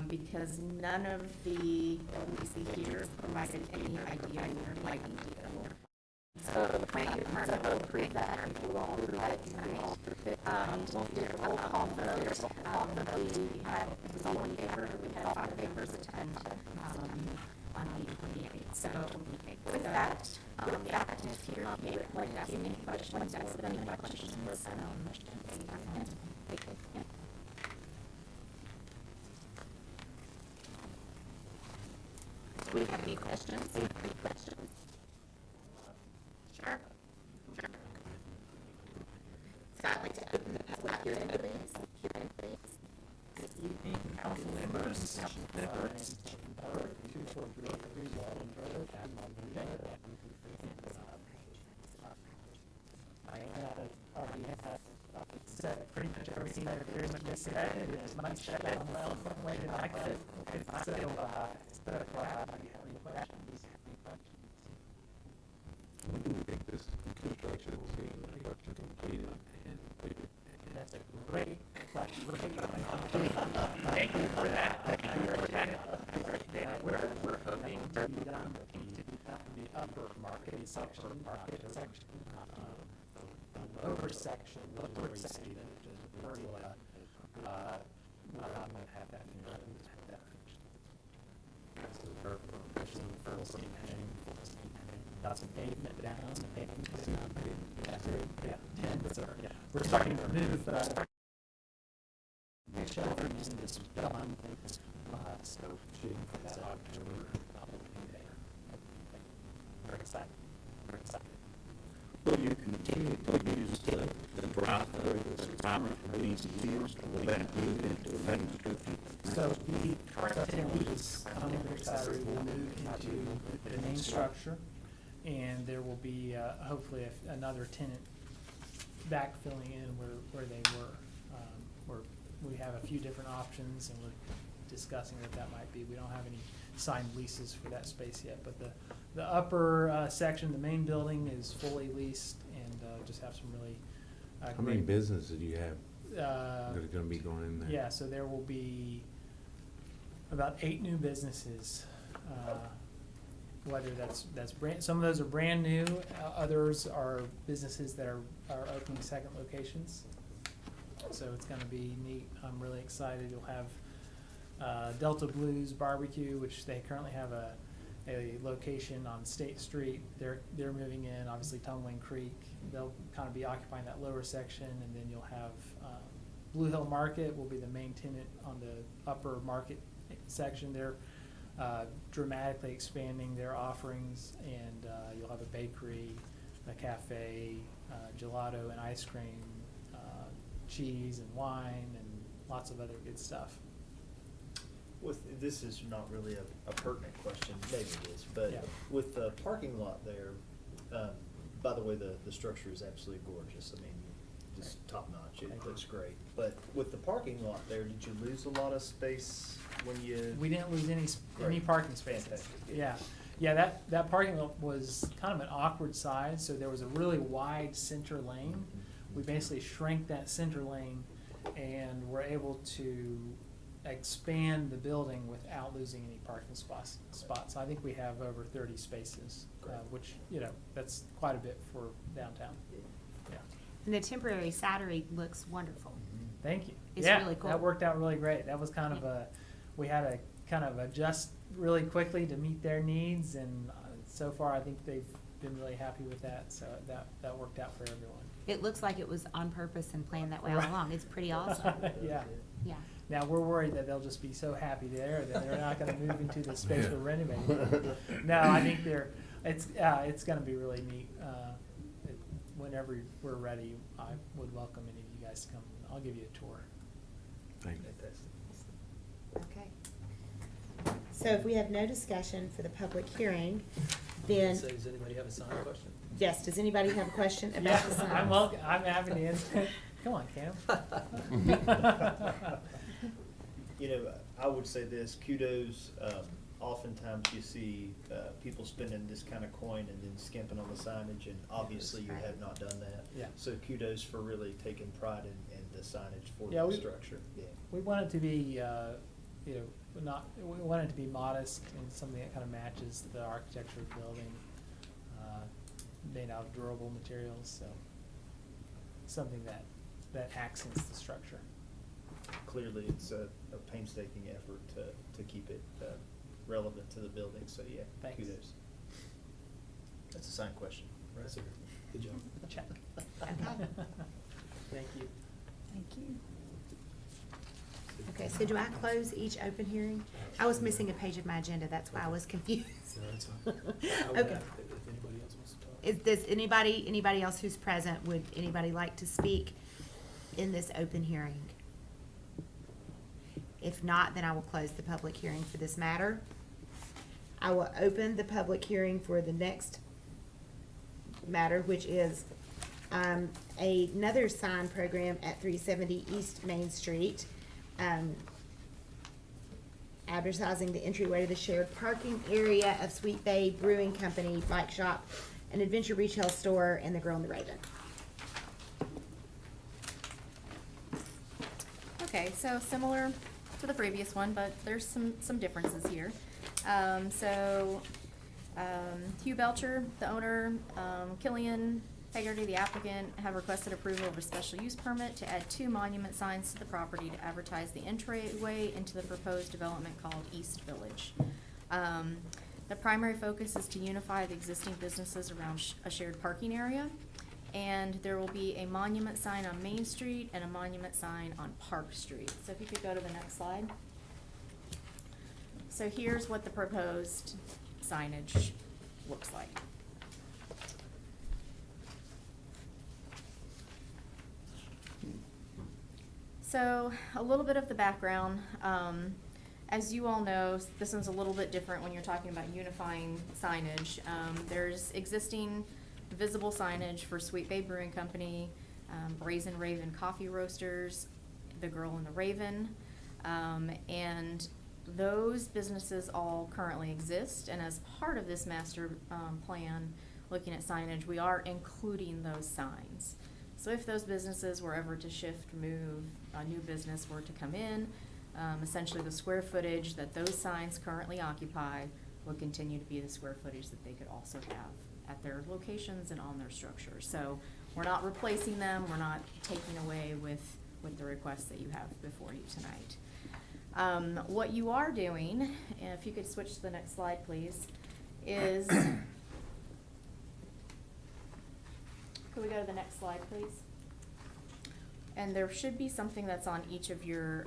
because none of the LDC here provided any idea on your lighting deal. So the plan department will approve that, if you will approve it tonight. We'll do a roll call vote. We had, it was all in favor, we had 5 members attend, on 8/28. So with that, the applicant is here, if you would like to ask any questions, ask them any questions, do we have any questions? Any questions? Sure. Sure. So I'd like to open the public hearing, please. Good evening, council members. I already have said pretty much everything that there is to say. It is much better on the eloquent way that I could. So, if you have any questions. When do you think this construction will be completed? That's a great question. Thank you for that. We're hoping to be done the upper market section, the lower section, the lower section, we're not going to have that finished. Got some pavement down, some pavement down. We're starting to move shelters into some done. So shooting for that October there. Very excited. Will you continue to use the driveway as a primary means of use, or will that move into a main description? So the current tenant is on their salary will move into the main structure, and there will be hopefully another tenant backfilling in where they were. We have a few different options, and we're discussing what that might be. We don't have any signed leases for that space yet, but the upper section, the main building, is fully leased, and just have some really How many businesses do you have that are going to be going in there? Yeah, so there will be about 8 new businesses. Whether that's brand, some of those are brand new, others are businesses that are opening second locations. So it's going to be neat. I'm really excited. You'll have Delta Blues Barbecue, which they currently have a location on State Street. They're moving in. Obviously, Tumbling Creek. They'll kind of be occupying that lower section, and then you'll have Blue Hill Market will be the main tenant on the upper market section. They're dramatically expanding their offerings, and you'll have a bakery, a cafe, gelato and ice cream, cheese and wine, and lots of other good stuff. This is not really a pertinent question, maybe it is, but Yeah. with the parking lot there, by the way, the structure is absolutely gorgeous. I mean, just top notch. It looks great. But with the parking lot there, did you lose a lot of space when you? We didn't lose any Great. parking spaces. Fantastic. Yeah, that parking lot was kind of an awkward size, so there was a really wide center lane. We basically shrank that center lane, and were able to expand the building without losing any parking spots. I think we have over 30 spaces, which, that's quite a bit for downtown. Yeah. And the temporary salary looks wonderful. Thank you. It's Yeah, really cool. that worked out really great. That was kind of we had to kind of adjust really quickly to meet their needs, and so far I think they've been really happy with that, so that worked out for everyone. It looks like it was on purpose and planned that way all Right. along. It's pretty awesome. Yeah. Yeah. Now, we're worried that they'll just be so happy there that they're not gonna move into the space we're renovating. No, I think it's gonna be really neat. Whenever we're ready, I would welcome any of you guys to come. I'll give you a tour. Thank you. Okay. So if we have no discussion for the public hearing, then, So does anybody have a sign question? yes, does anybody have a question about Yeah, the signs? I'm happy to answer. Come on, Cam. I would say this, kudos. Oftentimes you see people spending this kind of coin and then skimping on the signage, and obviously you Right. have not done that. Yeah. So kudos for really taking pride in the signage for Yeah, the we- structure. Yeah. We want it to be you know, we want it to be modest and something that kind of matches the architecture of the building, made out of durable materials, so something that accents the structure. Clearly, it's a painstaking effort to keep it relevant to the building, so yeah, Thanks. kudos. That's a signed question, right? Yes, sir. Good job. Check. Okay. Thank you. Thank you. Okay, so do I close each open hearing? I was missing a page of my agenda, that's why I was confused. No, that's fine. I would Okay. ask if anybody else wants to talk. Does anybody else who's present, would anybody like to speak in this open hearing? If not, then I will close the public hearing for this matter. I will open the public hearing for the next matter, which is another sign program at 370 East Main Street. Advertising the entryway to the shared parking area of Sweet Bay Brewing Company, Bike Shop, an adventure retail store, and the Girl and the Raven. Okay, so similar to the previous one, but there's some differences here. Hugh Belcher, the owner, Killian Hagerty, the applicant, have requested approval of a special use permit to add 2 monument signs to the property to advertise the entryway into the proposed development called East Village. The primary focus is to unify the existing businesses around a shared parking area, and there will be a monument sign on Main Street and a monument sign on Park Street. So if you could go to the next slide. So here's what the proposed signage looks like. So a little bit of the background. As you all know, this one's a little bit different when you're talking about unifying signage. There's existing visible signage for Sweet Bay Brewing Company, Brazen Raven Coffee Roasters, the Girl and the Raven, and those businesses all currently exist. And as part of this master plan, looking at signage, we are including those signs. So if those businesses were ever to shift, move, a new business were to come in, essentially the square footage that those signs currently occupy would continue to be the square footage that they could also have at their locations and on their structures. So we're not replacing them, we're not taking away with the requests that you have before you tonight. What you are doing, and if you could switch to the next slide, please, is, could we go to the next slide, please? And there should be something that's on each of your,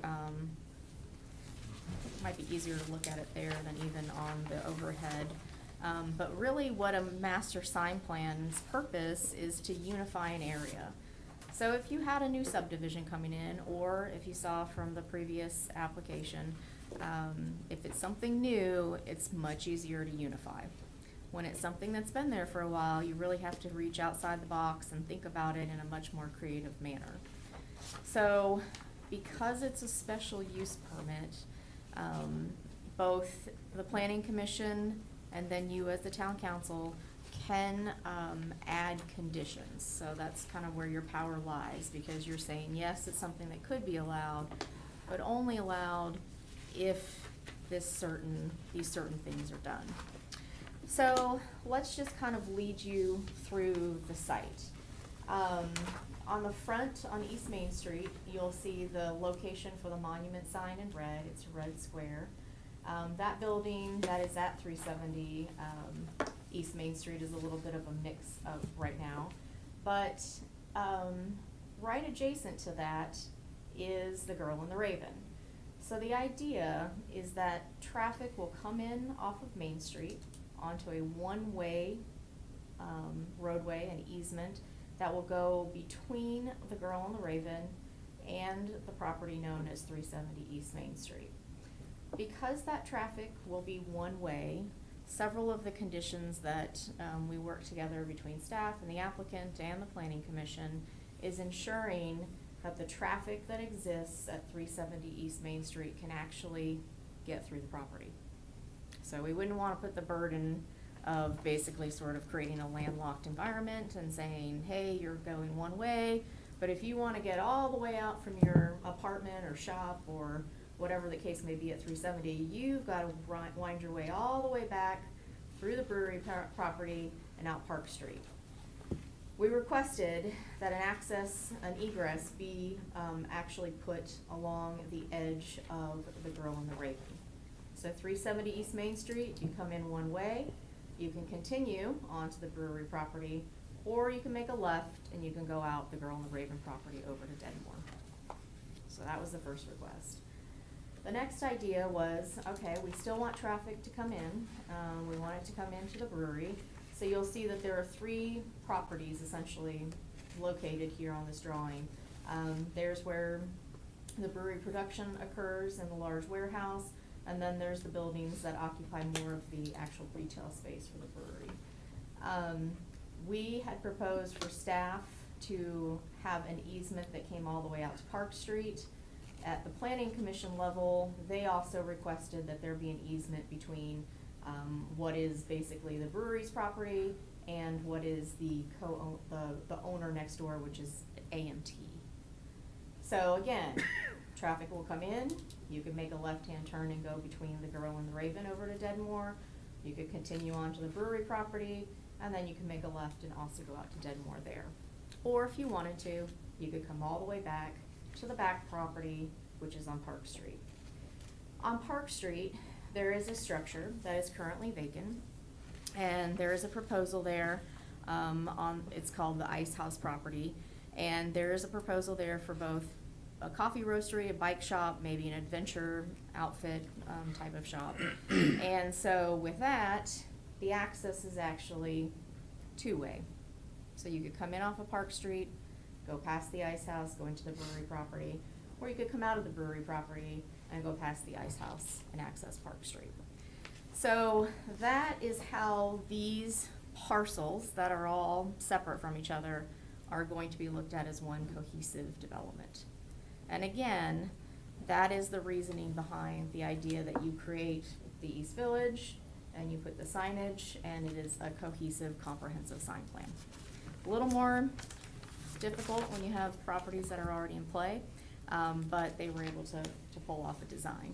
it might be easier to look at it there than even on the overhead. But really what a master sign plan's purpose is to unify an area. So if you had a new subdivision coming in, or if you saw from the previous application, if it's something new, it's much easier to unify. When it's something that's been there for a while, you really have to reach outside the box and think about it in a much more creative manner. So because it's a special use permit, both the planning commission and then you as the town council can add conditions. So that's kind of where your power lies, because you're saying, yes, it's something that could be allowed, but only allowed if these certain things are done. So let's just kind of lead you through the site. On the front, on East Main Street, you'll see the location for the monument sign in red. It's a red square. That building that is at 370 East Main Street is a little bit of a mix of right now. But right adjacent to that is the Girl and the Raven. So the idea is that traffic will come in off of Main Street onto a one-way roadway, an easement, that will go between the Girl and the Raven and the property known as 370 East Main Street. Because that traffic will be one way, several of the conditions that we work together between staff and the applicant and the planning commission is ensuring that the traffic that exists at 370 East Main Street can actually get through the property. So we wouldn't want to put the burden of basically sort of creating a landlocked environment and saying, hey, you're going one way, but if you want to get all the way out from your apartment or shop or whatever the case may be at 370, you've got to wind your way all the way back through the brewery property and out Park Street. We requested that an egress be actually put along the edge of the Girl and the Raven. So 370 East Main Street, you come in one way, you can continue onto the brewery property, or you can make a left and you can go out the Girl and the Raven property over to Denmore. So that was the first request. The next idea was, okay, we still want traffic to come in. We want it to come into the brewery. So you'll see that there are 3 properties essentially located here on this drawing. There's where the brewery production occurs in the large warehouse, and then there's the buildings that occupy more of the actual retail space for the brewery. We had proposed for staff to have an easement that came all the way out to Park Street. At the planning commission level, they also requested that there be an easement between what is basically the brewery's property and what is the owner next door, which is AMT. So again, traffic will come in, you can make a left-hand turn and go between the Girl and the Raven over to Dedmore. You could continue on to the brewery property, and then you can make a left and also go out to Dedmore there. Or if you wanted to, you could come all the way back to the back property, which is on Park Street. On Park Street, there is a structure that is currently vacant, and there is a proposal there it's called the Ice House property, and there is a proposal there for both a coffee roastery, a bike shop, maybe an adventure outfit type of shop. And so with that, the access is actually 2-way. So you could come in off of Park Street, go past the Ice House, go into the brewery property, or you could come out of the brewery property and go past the Ice House and access Park Street. So that is how these parcels that are all separate from each other are going to be looked at as one cohesive development. And again, that is the reasoning behind the idea that you create the East Village and you put the signage, and it is a cohesive, comprehensive sign plan. A little more difficult when you have properties that are already in play, but they were able to pull off a design.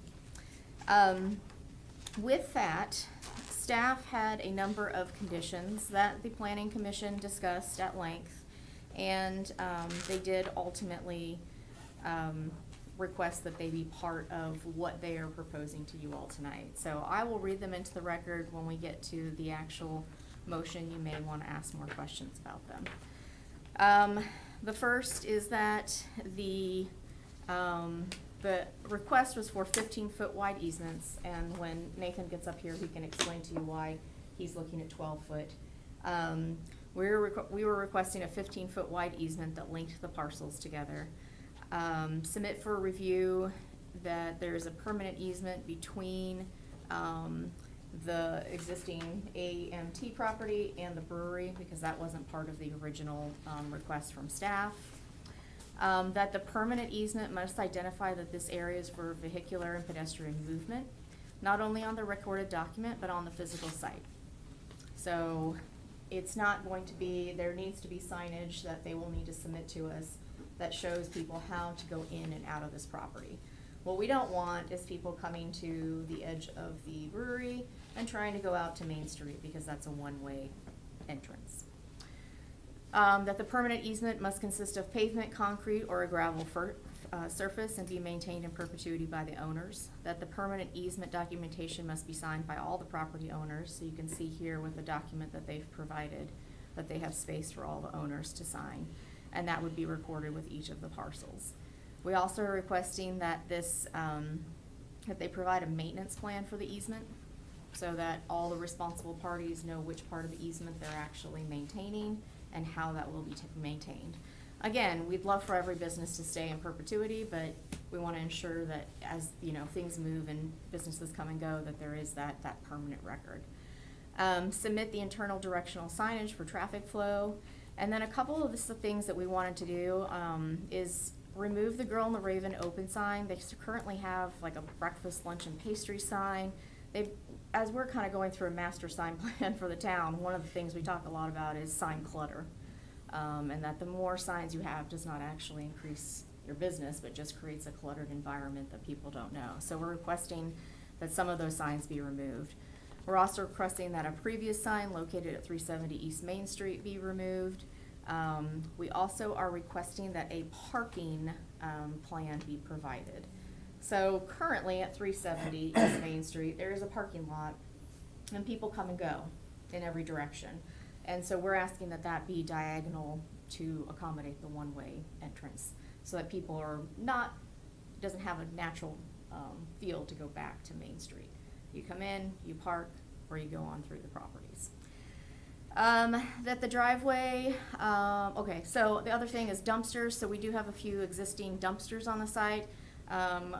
With that, staff had a number of conditions that the Planning Commission discussed at length, and they did ultimately request that they be part of what they are proposing to you all tonight. So I will read them into the record when we get to the actual motion. You may want to ask more questions about them. The first is that the request was for 15-foot wide easements, and when Nathan gets up here, he can explain to you why he's looking at 12-foot. We were requesting a 15-foot wide easement that linked the parcels together. Submit for review that there is a permanent easement between the existing AMT property and the brewery, because that wasn't part of the original request from staff. That the permanent easement must identify that this area is for vehicular and pedestrian movement, not only on the recorded document, but on the physical site. So it's not going to be, there needs to be signage that they will need to submit to us that shows people how to go in and out of this property. What we don't want is people coming to the edge of the brewery and trying to go out to Main Street, because that's a one-way entrance. That the permanent easement must consist of pavement, concrete, or a gravel surface and be maintained in perpetuity by the owners. That the permanent easement documentation must be signed by all the property owners. So you can see here with the document that they've provided that they have space for all the owners to sign, and that would be recorded with each of the parcels. We also are requesting that this, that they provide a maintenance plan for the easement, so that all the responsible parties know which part of the easement they're actually maintaining and how that will be maintained. Again, we'd love for every business to stay in perpetuity, but we want to ensure that as things move and businesses come and go, that there is that permanent record. Submit the internal directional signage for traffic flow. And then a couple of the things that we wanted to do is remove the Girl and the Raven open sign. They currently have like a breakfast, lunch, and pastry sign. As we're kind of going through a master sign plan for the town, one of the things we talk a lot about is sign clutter. And that the more signs you have does not actually increase your business, but just creates a cluttered environment that people don't know. So we're requesting that some of those signs be removed. We're also requesting that a previous sign located at 370 East Main Street be removed. We also are requesting that a parking plan be provided. So currently at 370 East Main Street, there is a parking lot, and people come and go in every direction. And so we're asking that that be diagonal to accommodate the one-way entrance, so that people are not, doesn't have a natural feel to go back to Main Street. You come in, you park, or you go on through the properties. That the driveway, okay, so the other thing is dumpsters. So we do have a few existing dumpsters on the site.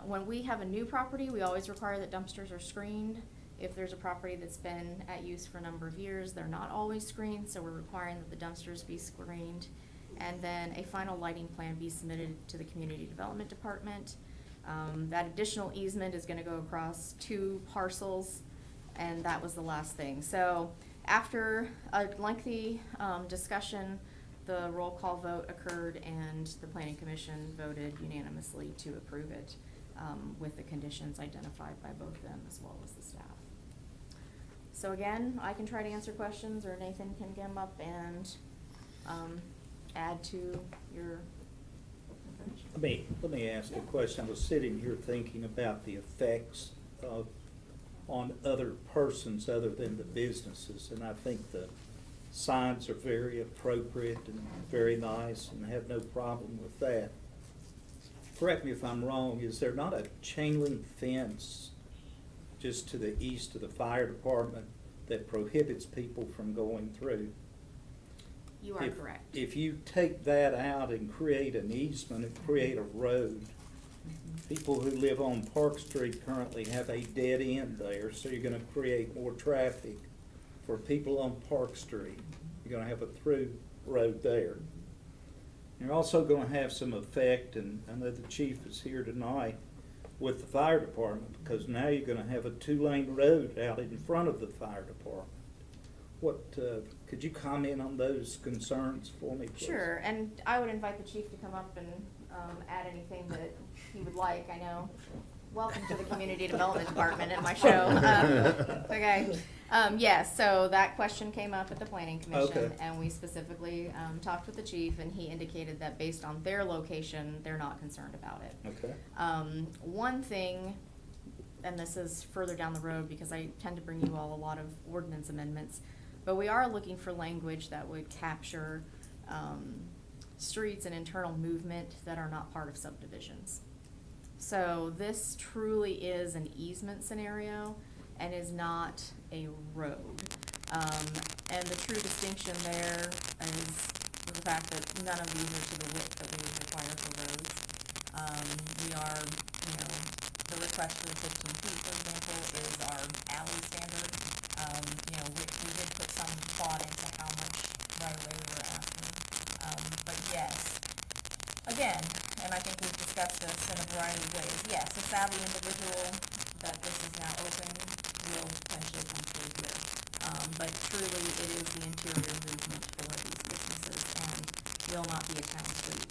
When we have a new property, we always require that dumpsters are screened. If there's a property that's been at use for a number of years, they're not always screened, so we're requiring that the dumpsters be screened. And then a final lighting plan be submitted to the Community Development Department. That additional easement is gonna go across 2 parcels, and that was the last thing. So after a lengthy discussion, the roll call vote occurred, and the Planning Commission voted unanimously to approve it with the conditions identified by both them as well as the staff. So again, I can try to answer questions, or Nathan can come up and add to your information. Let me ask a question. I was sitting here thinking about the effects on other persons other than the businesses, and I think the signs are very appropriate and very nice, and have no problem with that. Correct me if I'm wrong, is there not a chain link fence just to the east of the fire department that prohibits people from going through? You are correct. If you take that out and create an easement and create a road, people who live on Park Street currently have a dead end there, so you're gonna create more traffic for people on Park Street. You're gonna have a through road there. You're also gonna have some effect, and I know the chief is here tonight, with the fire department, because now you're gonna have a 2-lane road out in front of the fire department. What, could you comment on those concerns for me, please? Sure, and I would invite the chief to come up and add anything that he would like. I know. Welcome to the Community Development Department at my show. Okay. Yes, so that question came up at the Planning Commission, Okay. and we specifically talked with the chief, and he indicated that based on their location, they're not concerned about it. Okay. One thing, and this is further down the road because I tend to bring you all a lot of ordinance amendments, but we are looking for language that would capture streets and internal movement that are not part of subdivisions. So this truly is an easement scenario and is not a road. And the true distinction there is the fact that none of these are to the width that we would require for roads. We are, the request for the 15 feet, for example, is our alley standard. We did put some thought into how much right away we were asking. But yes, again, and I think we've discussed this in a variety of ways, yes, a savvy individual that this is now open will potentially come through here. But truly, it is the interior movement for these businesses and will not be a town street.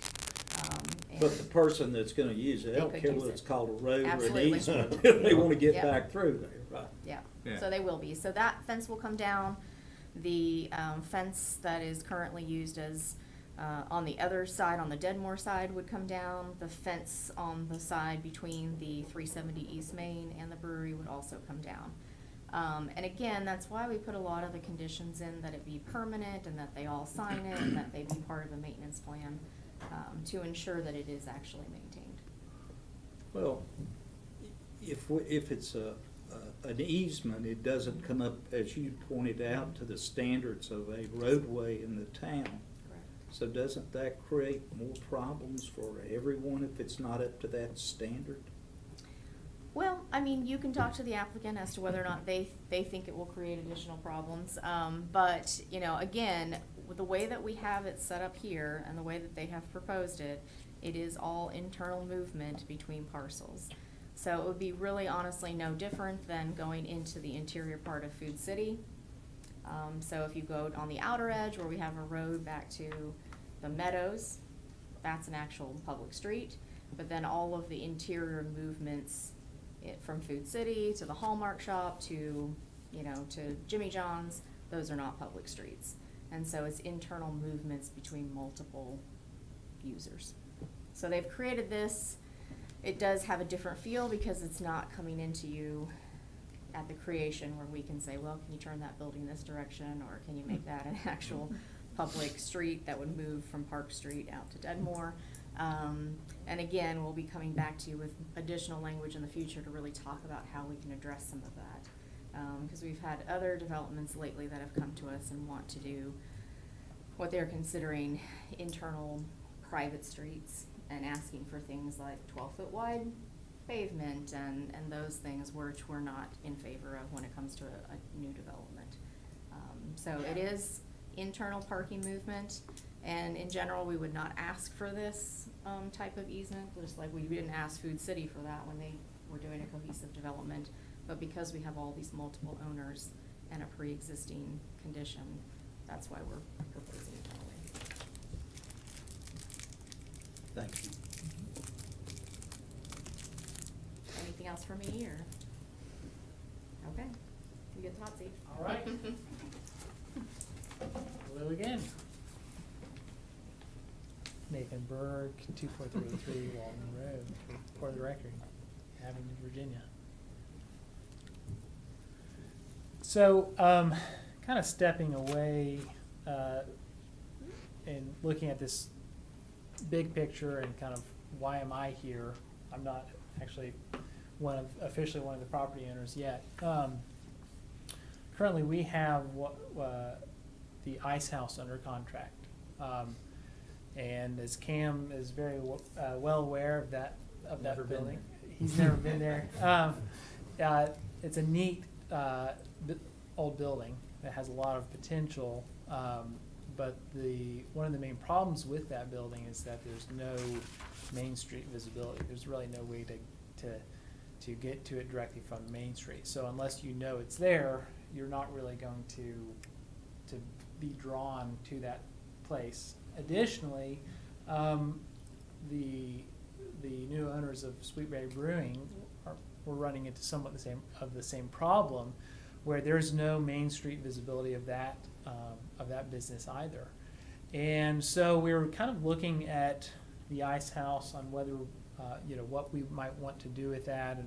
But the person that's gonna use it, I They don't could care use whether it's it. called a road or an Absolutely. easement, they wanna get Yep. back through there, right? Yeah, Yeah. so they will be. So that fence will come down. The fence that is currently used as, on the other side, on the Dedmore side, would come down. The fence on the side between the 370 East Main and the brewery would also come down. And again, that's why we put a lot of the conditions in, that it be permanent and that they all sign it and that they be part of the maintenance plan, to ensure that it is actually maintained. Well, if it's an easement, it doesn't come up, as you pointed out, to the standards of a roadway in the town. Correct. So doesn't that create more problems for everyone if it's not up to that standard? Well, I mean, you can talk to the applicant as to whether or not they think it will create additional problems. But, again, with the way that we have it set up here and the way that they have proposed it, it is all internal movement between parcels. So it would be really honestly no different than going into the interior part of Food City. So if you go on the outer edge where we have a road back to the meadows, that's an actual public street. But then all of the interior movements, from Food City to the Hallmark shop to, to Jimmy John's, those are not public streets. And so it's internal movements between multiple users. So they've created this. It does have a different feel because it's not coming into you at the creation where we can say, well, can you turn that building this direction, or can you make that an actual public street that would move from Park Street out to Dedmore? And again, we'll be coming back to you with additional language in the future to really talk about how we can address some of that. Because we've had other developments lately that have come to us and want to do what they're considering internal private streets and asking for things like 12-foot wide pavement and those things, which we're not in favor of when it comes to a new development. So it is internal parking movement, and in general, we would not ask for this type of easement, just like we didn't ask Food City for that when they were doing a cohesive development. But because we have all these multiple owners and a pre-existing condition, that's why we're proposing it that way. Thank you. Anything else for me, or? Okay, you get the hot seat. All right. Hello again. Nathan Berg, 2433 Walton Road, for the record, Abingdon, Virginia. So, kind of stepping away and looking at this big picture and kind of why am I here? I'm not actually officially one of the property owners yet. Currently, we have the Ice House under contract. And as Cam is very well aware of that Never been building, there. he's never been there. It's a neat old building that has a lot of potential, but one of the main problems with that building is that there's no Main Street visibility. There's really no way to get to it directly from Main Street. So unless you know it's there, you're not really going to be drawn to that place. Additionally, the new owners of Sweetberry Brewing were running into somewhat the same problem, where there's no Main Street visibility of that business either. And so we were kind of looking at the Ice House on whether what we might want to do with that,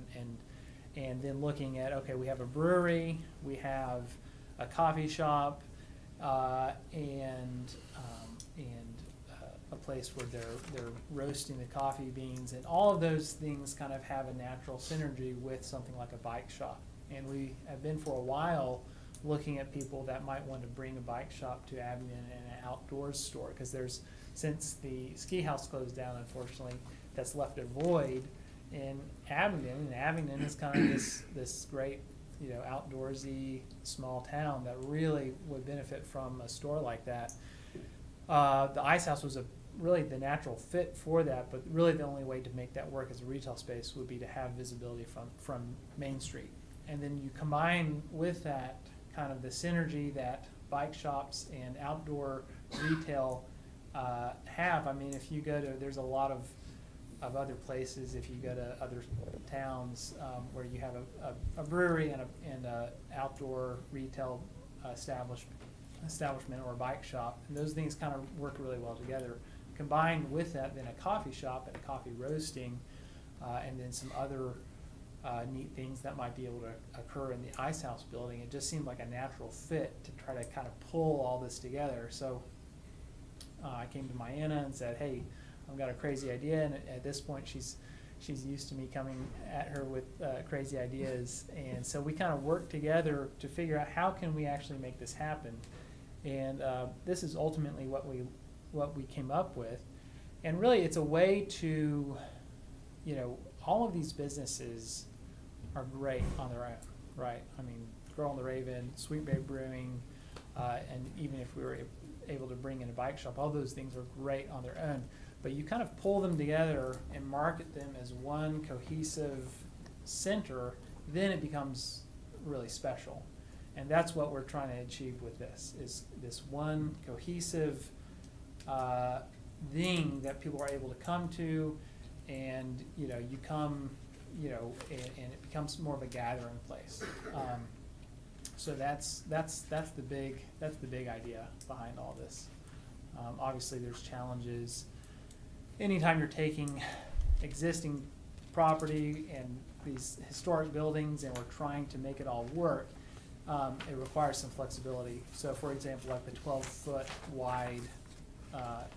and then looking at, okay, we have a brewery, we have a coffee shop, and a place where they're roasting the coffee beans, and all of those things kind of have a natural synergy with something like a bike shop. And we have been for a while looking at people that might want to bring a bike shop to Abingdon and an outdoors store, because since the ski house closed down, unfortunately, that's left a void in Abingdon, and Abingdon is kind of this great, outdoorsy small town that really would benefit from a store like that. The Ice House was really the natural fit for that, but really the only way to make that work as a retail space would be to have visibility from Main Street. And then you combine with that kind of the synergy that bike shops and outdoor retail have. I mean, if you go to, there's a lot of other places, if you go to other towns where you have a brewery and a outdoor retail establishment or a bike shop, and those things kind of work really well together. Combined with that, then a coffee shop and a coffee roasting, and then some other neat things that might be able to occur in the Ice House building. It just seemed like a natural fit to try to kind of pull all this together. So I came to Mayanna and said, hey, I've got a crazy idea, and at this point she's used to me coming at her with crazy ideas, and so we kind of worked together to figure out how can we actually make this happen. And this is ultimately what we came up with. And really it's a way to, all of these businesses are great on their own, right? I mean, Girl on the Raven, Sweetberry Brewing, and even if we were able to bring in a bike shop, all those things are great on their own. But you kind of pull them together and market them as one cohesive center, then it becomes really special. And that's what we're trying to achieve with this, is this one cohesive thing that people are able to come to, and, you know, you come, you know, and it becomes more of a gathering place. So that's the big idea behind all this. Obviously, there's challenges. Anytime you're taking existing property and these historic buildings and we're trying to make it all work, it requires some flexibility. So for example, like the 12-foot wide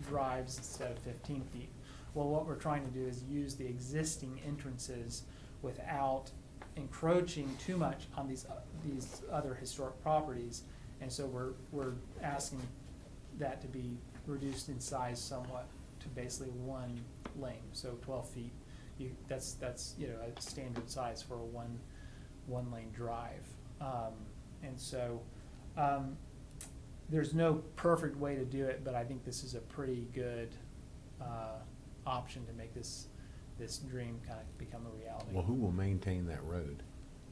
drives instead of 15 feet. Well, what we're trying to do is use the existing entrances without encroaching too much on these other historic properties. And so we're asking that to be reduced in size somewhat to basically one lane, so 12 feet. That's you know, a standard size for a one lane drive. And so there's no perfect way to do it, but I think this is a pretty good option to make this dream kind of become a reality. Well, who will maintain that road?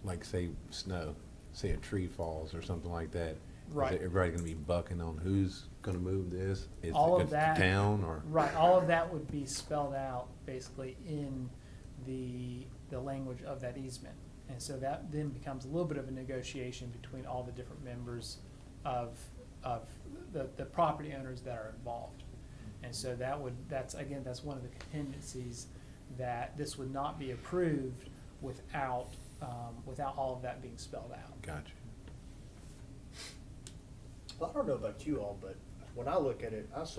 Like say snow, say a tree falls or something like that. Right. Is everybody gonna be bucking on who's gonna move this? Is All it of the that, town or? right, all of that would be spelled out basically in the language of that easement. And so that then becomes a little bit of a negotiation between all the different members of the property owners that are involved. And so that's one of the contingencies, that this would not be approved without all of that being spelled out. Gotcha. Well, I don't know about you all, but when I look at it, I've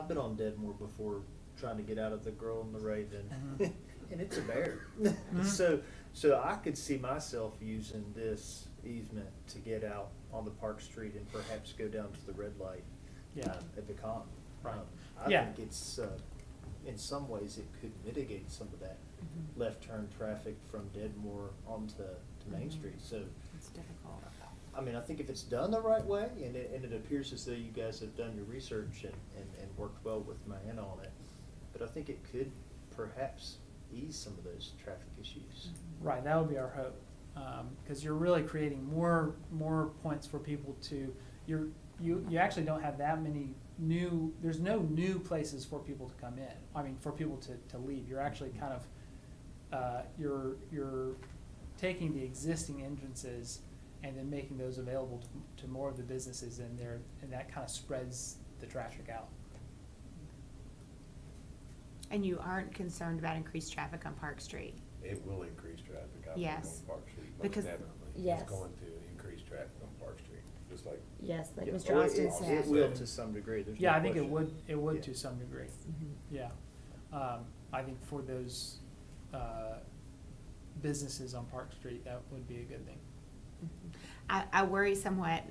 been on Deadmore before trying to get out of the Girl and the Raven, Mhm. and it's a bear. Mhm. So I could see myself using this easement to get out on the Park Street and perhaps go down to the red light Yeah. at the con. Right. I Yeah. think it's, in some ways, it could mitigate some of that Mhm. left turn traffic from Deadmore onto Main Mhm. Street. So, It's difficult. I mean, I think if it's done the right way, and it appears as though you guys have done your research and worked well with Diana on it, but I think it could perhaps ease some of those traffic issues. Right, that would be our hope, because you're really creating more points for people to, you actually don't have that many there's no new places for people to come in, I mean, for people to leave. You're actually kind of, you're taking the existing entrances and then making those available to more of the businesses in there, and that kind of spreads the traffic out. And you aren't concerned about increased traffic on Park Street? It will increase traffic, I think, Yes. on Park Street, most Because- definitely. Yes. It's going to increase traffic on Park Street, just like, Yes, like Yeah, Mr. well, Austin it said. will to some degree, there's no Yeah, I think it question. would Yeah. to some degree, Mhm. yeah. I think for those, businesses on Park Street, that would be a good thing. I worry somewhat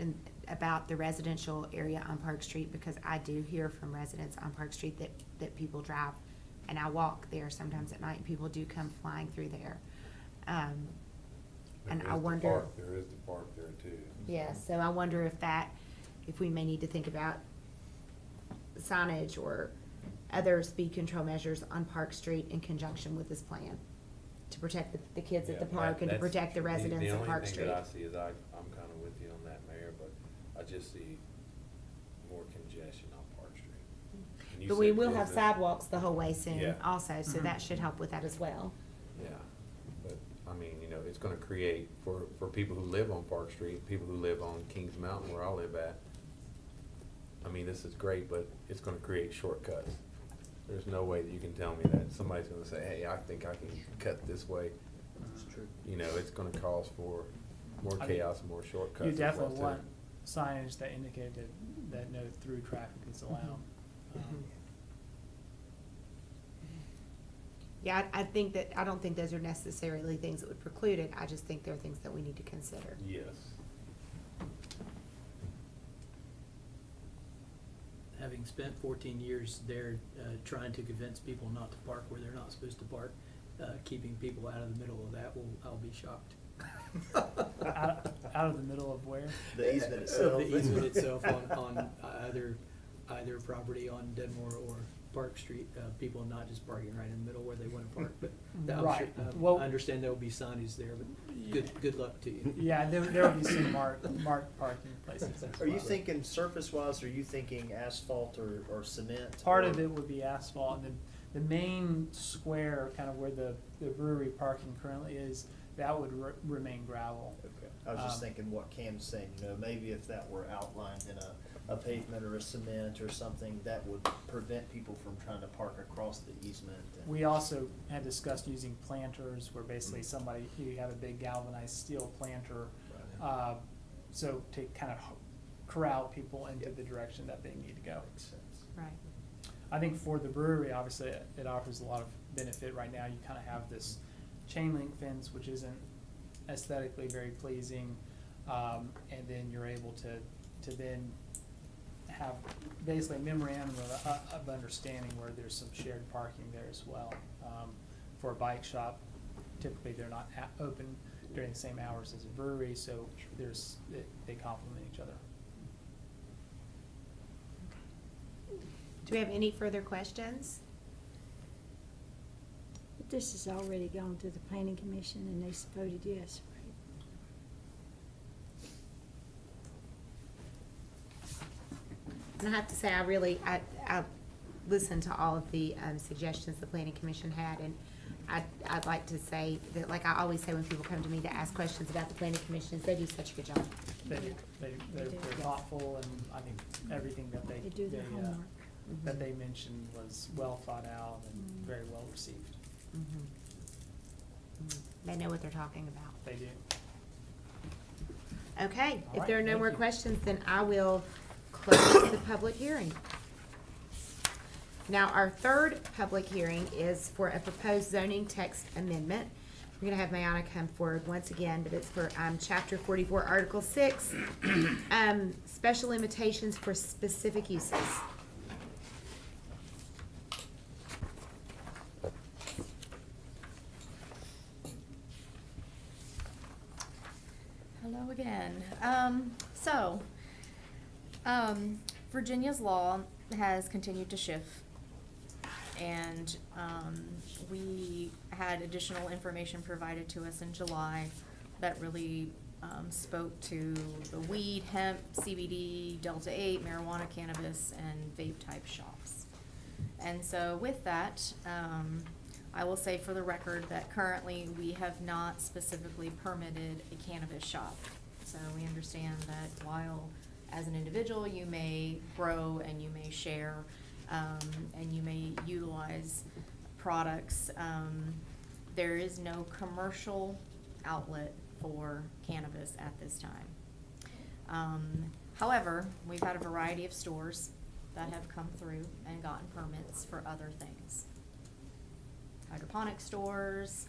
about the residential area on Park Street, because I do hear from residents on Park Street that people drive, and I walk there sometimes at night, and people do come flying through there. And there I is the wonder. park, there is the park there too. Yes, so I wonder if we may need to think about signage or other speed control measures on Park Street in conjunction with this plan, to protect the kids at the Yeah, park and to that's- protect the residents of Park Street. The only thing that I see is I'm kind of with you on that, Mayor, but I just see more congestion on Park Street. And you But we said will have business- sidewalks the whole way soon Yeah. also, so Mhm. that should help with that as well. Yeah, but, I mean, you know, it's gonna create, for people who live on Park Street, people who live on Kings Mountain where I live at, I mean, this is great, but it's gonna create shortcuts. There's no way that you can tell me that somebody's gonna say, hey, I think I can cut this way. It's true. You know, it's gonna cause for more I mean, chaos and more shortcuts. You as well, definitely too. want signage that indicated that no through traffic is allowed. Yeah, I don't think those are necessarily things that would preclude it, I just think they're things that we need to consider. Yes. Having spent 14 years there, trying to convince people not to park where they're not supposed to park, keeping people out of the middle of that, I'll be shocked. Out of the middle of where? The easement itself. The easement itself on either property on Denmore or Park Street, people not just parking right in the middle where they wanna park, but Right. I Well- understand there'll be signage there, but good luck to you. Yeah, there will be some marked parking places as Are you well. thinking surface-wise, are you thinking asphalt or cement? Part or- of it would be asphalt, and the main square, kind of where the brewery parking currently is, that would remain gravel. Okay, I was just Um, thinking what Cam's saying, you know, maybe if that were outlined in a pavement or a cement or something, that would prevent people from trying to park across the easement. and- We also had discussed using planters, where basically you have a big galvanized steel planter, so to kind of corral people into the direction that they need to go. Makes sense. Right. I think for the brewery, obviously, it offers a lot of benefit. Right now, you kind of have this chain link fence, which isn't aesthetically very pleasing. And then you're able to then have basically a memorandum of understanding where there's some shared parking there as well. For a bike shop, typically they're not open during the same hours as a brewery, so they complement each other. Do we have any further questions? But this has already gone to the planning commission and they voted yes, right? And I have to say, I listened to all of the suggestions the planning commission had, and I'd like to say that, like I always say when people come to me to ask questions about the planning commissions, they do such a good job. They're do. thoughtful, and I think everything that They do their homework. that they mentioned was well thought out and very well received. They know what they're talking about. They do. Okay, All if there are right, no thank more you. questions, then I will close the public hearing. Now, our third public hearing is for a proposed zoning text amendment. We're gonna have Mayana come forward once again, but it's for, chapter 44, article 6, special limitations for specific uses. Hello again. Virginia's law has continued to shift. And, we had additional information provided to us in July that really, spoke to the weed, hemp, CBD, Delta 8, marijuana, cannabis, and vape type shops. And so with that, I will say for the record that currently we have not specifically permitted a cannabis shop. So we understand that while as an individual you may grow and you may share, and you may utilize products, there is no commercial outlet for cannabis at this time. However, we've had a variety of stores that have come through and gotten permits for other things. Hydroponic stores,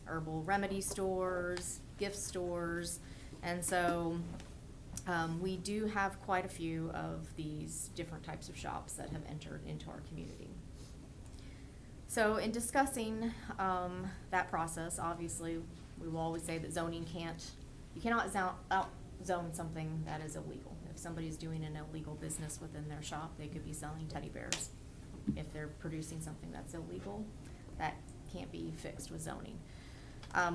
herbal remedy stores, gift stores, and so we do have quite a few of these different types of shops that have entered into our community. So in discussing that process, obviously, we will always say that you cannot out-zone something that is illegal. If somebody's doing an illegal business within their shop, they could be selling teddy bears. If they're producing something that's illegal, that can't be fixed with zoning.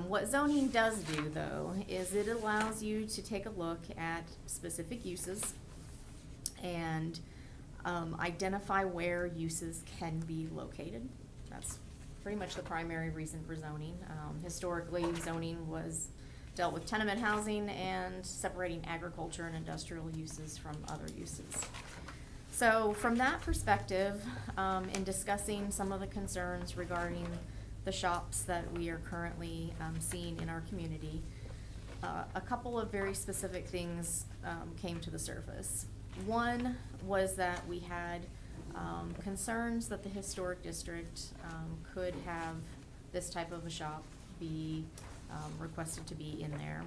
What zoning does do, though, is it allows you to take a look at specific uses and identify where uses can be located. That's pretty much the primary reason for zoning. Historically, zoning was dealt with tenement housing and separating agriculture and industrial uses from other uses. So from that perspective, in discussing some of the concerns regarding the shops that we are currently seeing in our community, a couple of very specific things came to the surface. One was that we had concerns that the historic district could have this type of a shop be requested to be in there.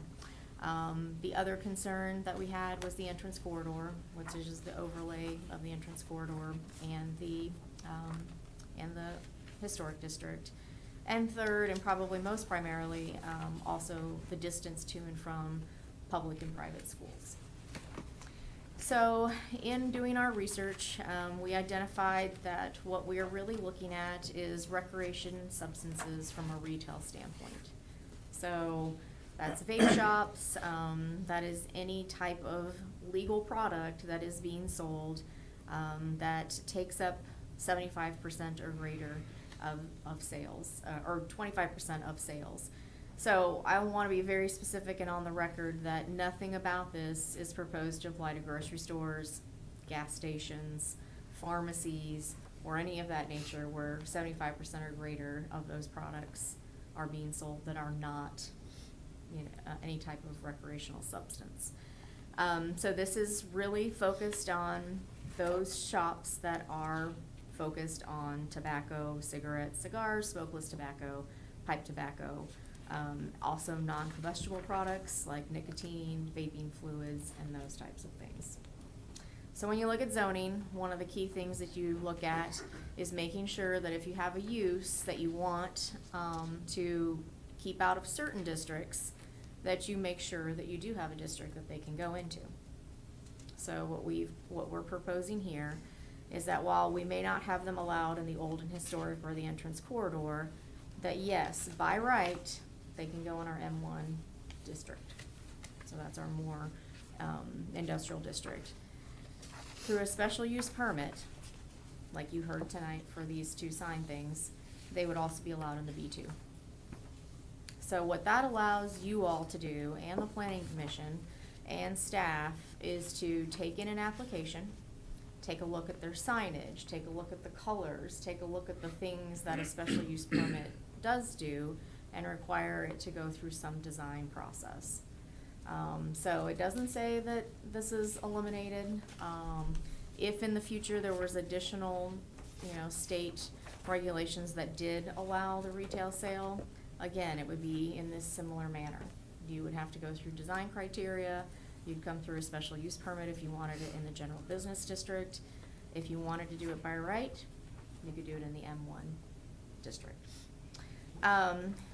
The other concern that we had was the entrance corridor, which is just the overlay of the entrance corridor and the historic district. And third, and probably most primarily, also the distance to and from public and private schools. So in doing our research, we identified that what we are really looking at is recreation substances from a retail standpoint. So that's vape shops, that is any type of legal product that is being sold, that takes up 75% or greater of sales, or 25% of sales. So I want to be very specific and on the record that nothing about this is proposed to apply to grocery stores, gas stations, pharmacies, or any of that nature where 75% or greater of those products are being sold that are not, any type of recreational substance. So this is really focused on those shops that are focused on tobacco, cigarettes, cigars, smokeless tobacco, pipe tobacco, also non-combustible products like nicotine, vaping fluids, and those types of things. So when you look at zoning, one of the key things that you look at is making sure that if you have a use that you want to keep out of certain districts, that you make sure that you do have a district that they can go into. So what we're proposing here is that while we may not have them allowed in the old and historic or the entrance corridor, that yes, by right, they can go in our M1 district. So that's our more industrial district. Through a special use permit, like you heard tonight for these two sign things, they would also be allowed in the B2. So what that allows you all to do, and the planning commission and staff, is to take in an application, take a look at their signage, take a look at the colors, take a look at the things that a special use permit does do, and require it to go through some design process. So it doesn't say that this is eliminated. If in the future there was additional, state regulations that did allow the retail sale, again, it would be in this similar manner. You would have to go through design criteria. You'd come through a special use permit if you wanted it in the general business district. If you wanted to do it by right, you could do it in the M1 district.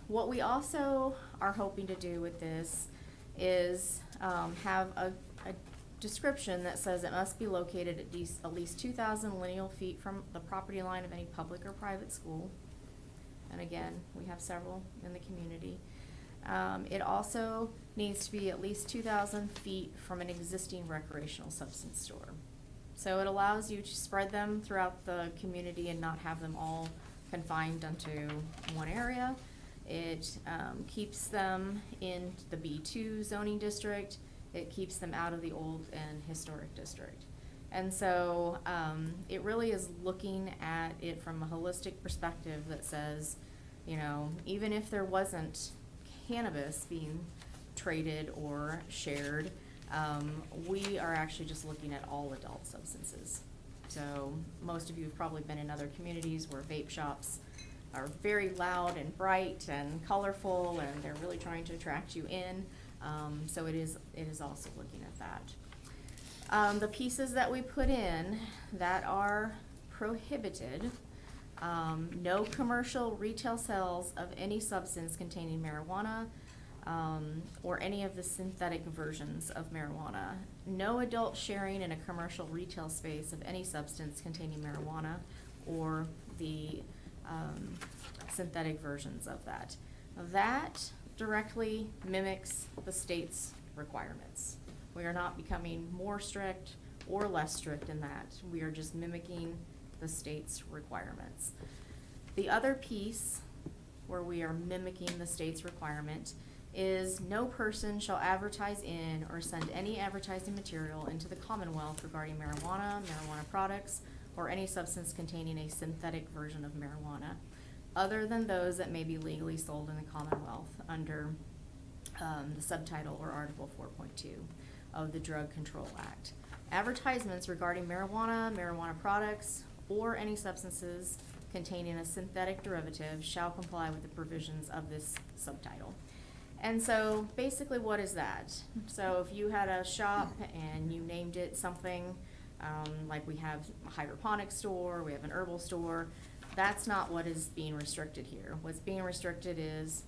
What we also are hoping to do with this is have a description that says it must be located at least 2,000 lineal feet from the property line of any public or private school. And again, we have several in the community. It also needs to be at least 2,000 feet from an existing recreational substance store. So it allows you to spread them throughout the community and not have them all confined unto one area. It keeps them in the B2 zoning district. It keeps them out of the old and historic district. And so it really is looking at it from a holistic perspective that says, even if there wasn't cannabis being traded or shared, we are actually just looking at all adult substances. So most of you have probably been in other communities where vape shops are very loud and bright and colorful, and they're really trying to attract you in. So it is also looking at that. The pieces that we put in that are prohibited, no commercial retail sales of any substance containing marijuana, or any of the synthetic versions of marijuana. No adult sharing in a commercial retail space of any substance containing marijuana or the synthetic versions of that. That directly mimics the state's requirements. We are not becoming more strict or less strict in that. We are just mimicking the state's requirements. The other piece where we are mimicking the state's requirement is no person shall advertise in or send any advertising material into the Commonwealth regarding marijuana, marijuana products, or any substance containing a synthetic version of marijuana, other than those that may be legally sold in the Commonwealth under the subtitle or Article 4.2 of the Drug Control Act. Advertisements regarding marijuana, marijuana products, or any substances containing a synthetic derivative shall comply with the provisions of this subtitle. And so basically what is that? So if you had a shop and you named it something, like we have a hydroponic store, we have an herbal store, that's not what is being restricted here. What's being restricted is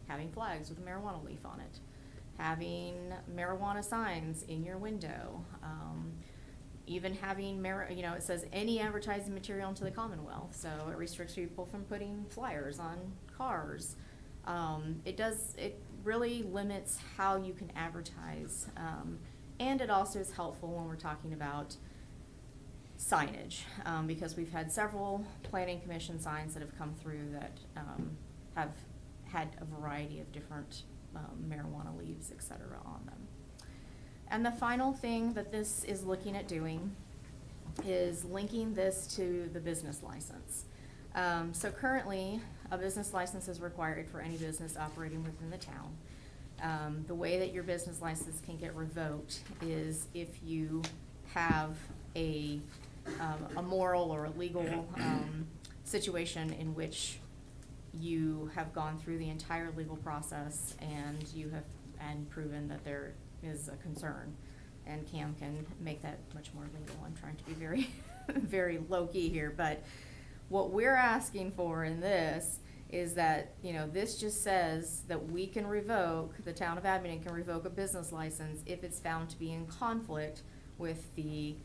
having flags with a marijuana leaf on it, having marijuana signs in your window, even having it says any advertising material into the Commonwealth, so it restricts people from putting flyers on cars. It really limits how you can advertise, and it also is helpful when we're talking about signage, because we've had several planning commission signs that have come through that have had a variety of different marijuana leaves, et cetera, on them. And the final thing that this is looking at doing is linking this to the business license. So currently, a business license is required for any business operating within the town. The way that your business license can get revoked is if you have a moral or a legal situation in which you have gone through the entire legal process and you have proven that there is a concern. And Cam can make that much more legal. I'm trying to be very, very low-key here, but what we're asking for in this is that, this just says that we can revoke, the town of Abingdon can revoke a business license if it's found to be in conflict with the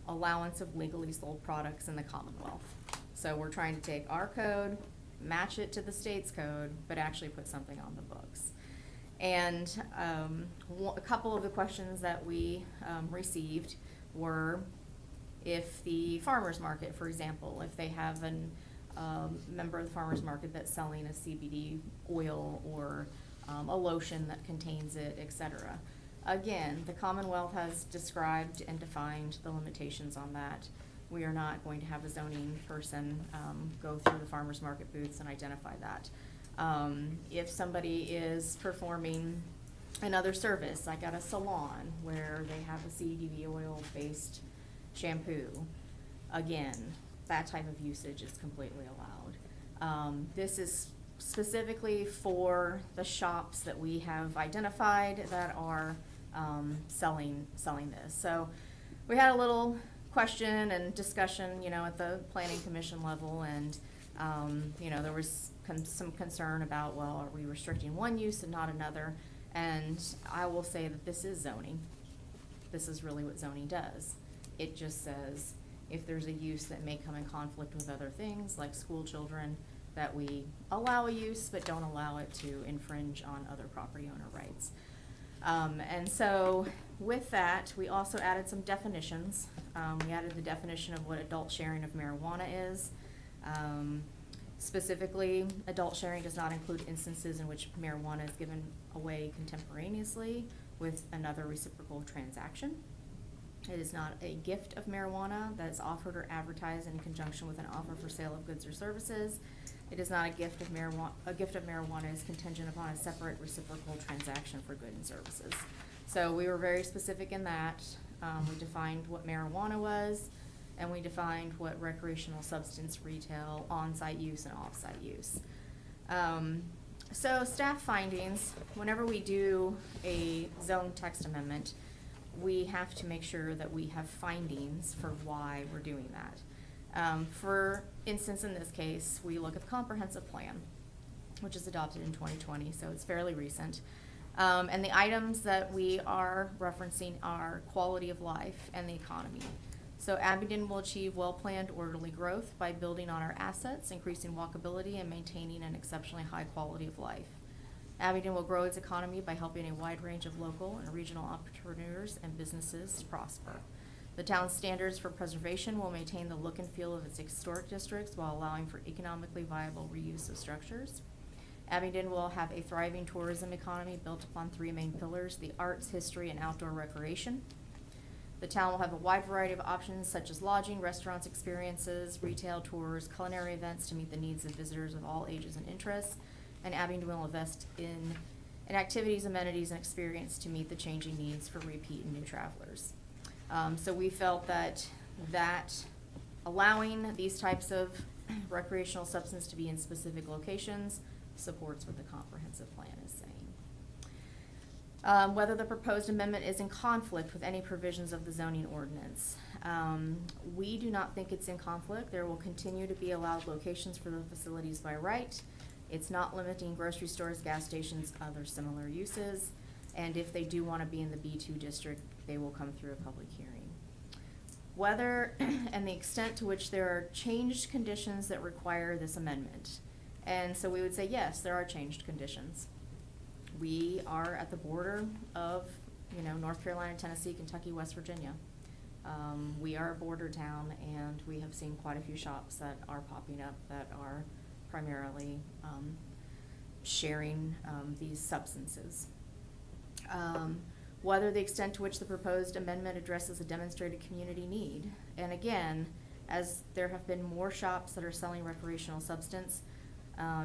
allowance of legally sold products in the Commonwealth. So we're trying to take our code, match it to the state's code, but actually put something on the books. And a couple of the questions that we received were if the farmer's market, for example, if they have a member of the farmer's market that's selling a CBD oil or a lotion that contains it, etc. Again, the Commonwealth has described and defined the limitations on that. We are not going to have a zoning person go through the farmer's market booths and identify that. If somebody is performing another service, like at a salon where they have a CBD oil-based shampoo, again, that type of usage is completely allowed. This is specifically for the shops that we have identified that are selling this. So we had a little question and discussion, at the planning commission level, and there was some concern about, well, are we restricting one use and not another? And I will say that this is zoning. This is really what zoning does. It just says if there's a use that may come in conflict with other things, like school children, that we allow a use but don't allow it to infringe on other property owner rights. And so with that, we also added some definitions. We added the definition of what adult sharing of marijuana is. Specifically, adult sharing does not include instances in which marijuana is given away contemporaneously with another reciprocal transaction. It is not a gift of marijuana that is offered or advertised in conjunction with an offer for sale of goods or services. It is not a gift of marijuana. A gift of marijuana is contingent upon a separate reciprocal transaction for goods and services. So we were very specific in that. We defined what marijuana was, and we defined what recreational substance retail, on-site use, and off-site use. So staff findings, whenever we do a zone text amendment, we have to make sure that we have findings for why we're doing that. For instance, in this case, we look at the comprehensive plan, which is adopted in 2020, so it's fairly recent. And the items that we are referencing are quality of life and the economy. So Abingdon will achieve well-planned, orderly growth by building on our assets, increasing walkability, and maintaining an exceptionally high quality of life. Abingdon will grow its economy by helping a wide range of local and regional entrepreneurs and businesses prosper. The town's standards for preservation will maintain the look and feel of its historic districts while allowing for economically viable reuse of structures. Abingdon will have a thriving tourism economy built upon three main pillars: the arts, history, and outdoor recreation. The town will have a wide variety of options such as lodging, restaurants, experiences, retail, tours, culinary events to meet the needs of visitors of all ages and interests. And Abingdon will invest in activities, amenities, and experience to meet the changing needs for repeat and new travelers. So we felt that allowing these types of recreational substance to be in specific locations supports what the comprehensive plan is saying. Whether the proposed amendment is in conflict with any provisions of the zoning ordinance. We do not think it's in conflict. There will continue to be allowed locations for the facilities by right. It's not limiting grocery stores, gas stations, other similar uses. And if they do want to be in the B2 district, they will come through a public hearing. Whether and the extent to which there are changed conditions that require this amendment. And so we would say, yes, there are changed conditions. We are at the border of, North Carolina, Tennessee, Kentucky, West Virginia. We are a border town, and we have seen quite a few shops that are popping up that are primarily sharing these substances. Whether the extent to which the proposed amendment addresses a demonstrated community need. And again, as there have been more shops that are selling recreational substance,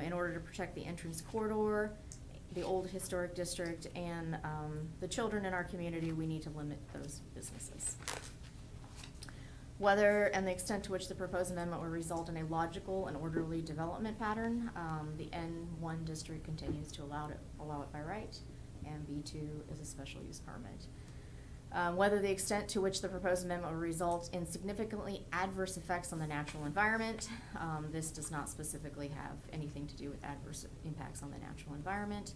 in order to protect the entrance corridor, the old historic district, and the children in our community, we need to limit those businesses. Whether and the extent to which the proposed amendment will result in a logical and orderly development pattern, the N1 district continues to allow it by right, and B2 is a special use permit. Whether the extent to which the proposed amendment will result in significantly adverse effects on the natural environment. This does not specifically have anything to do with adverse impacts on the natural environment.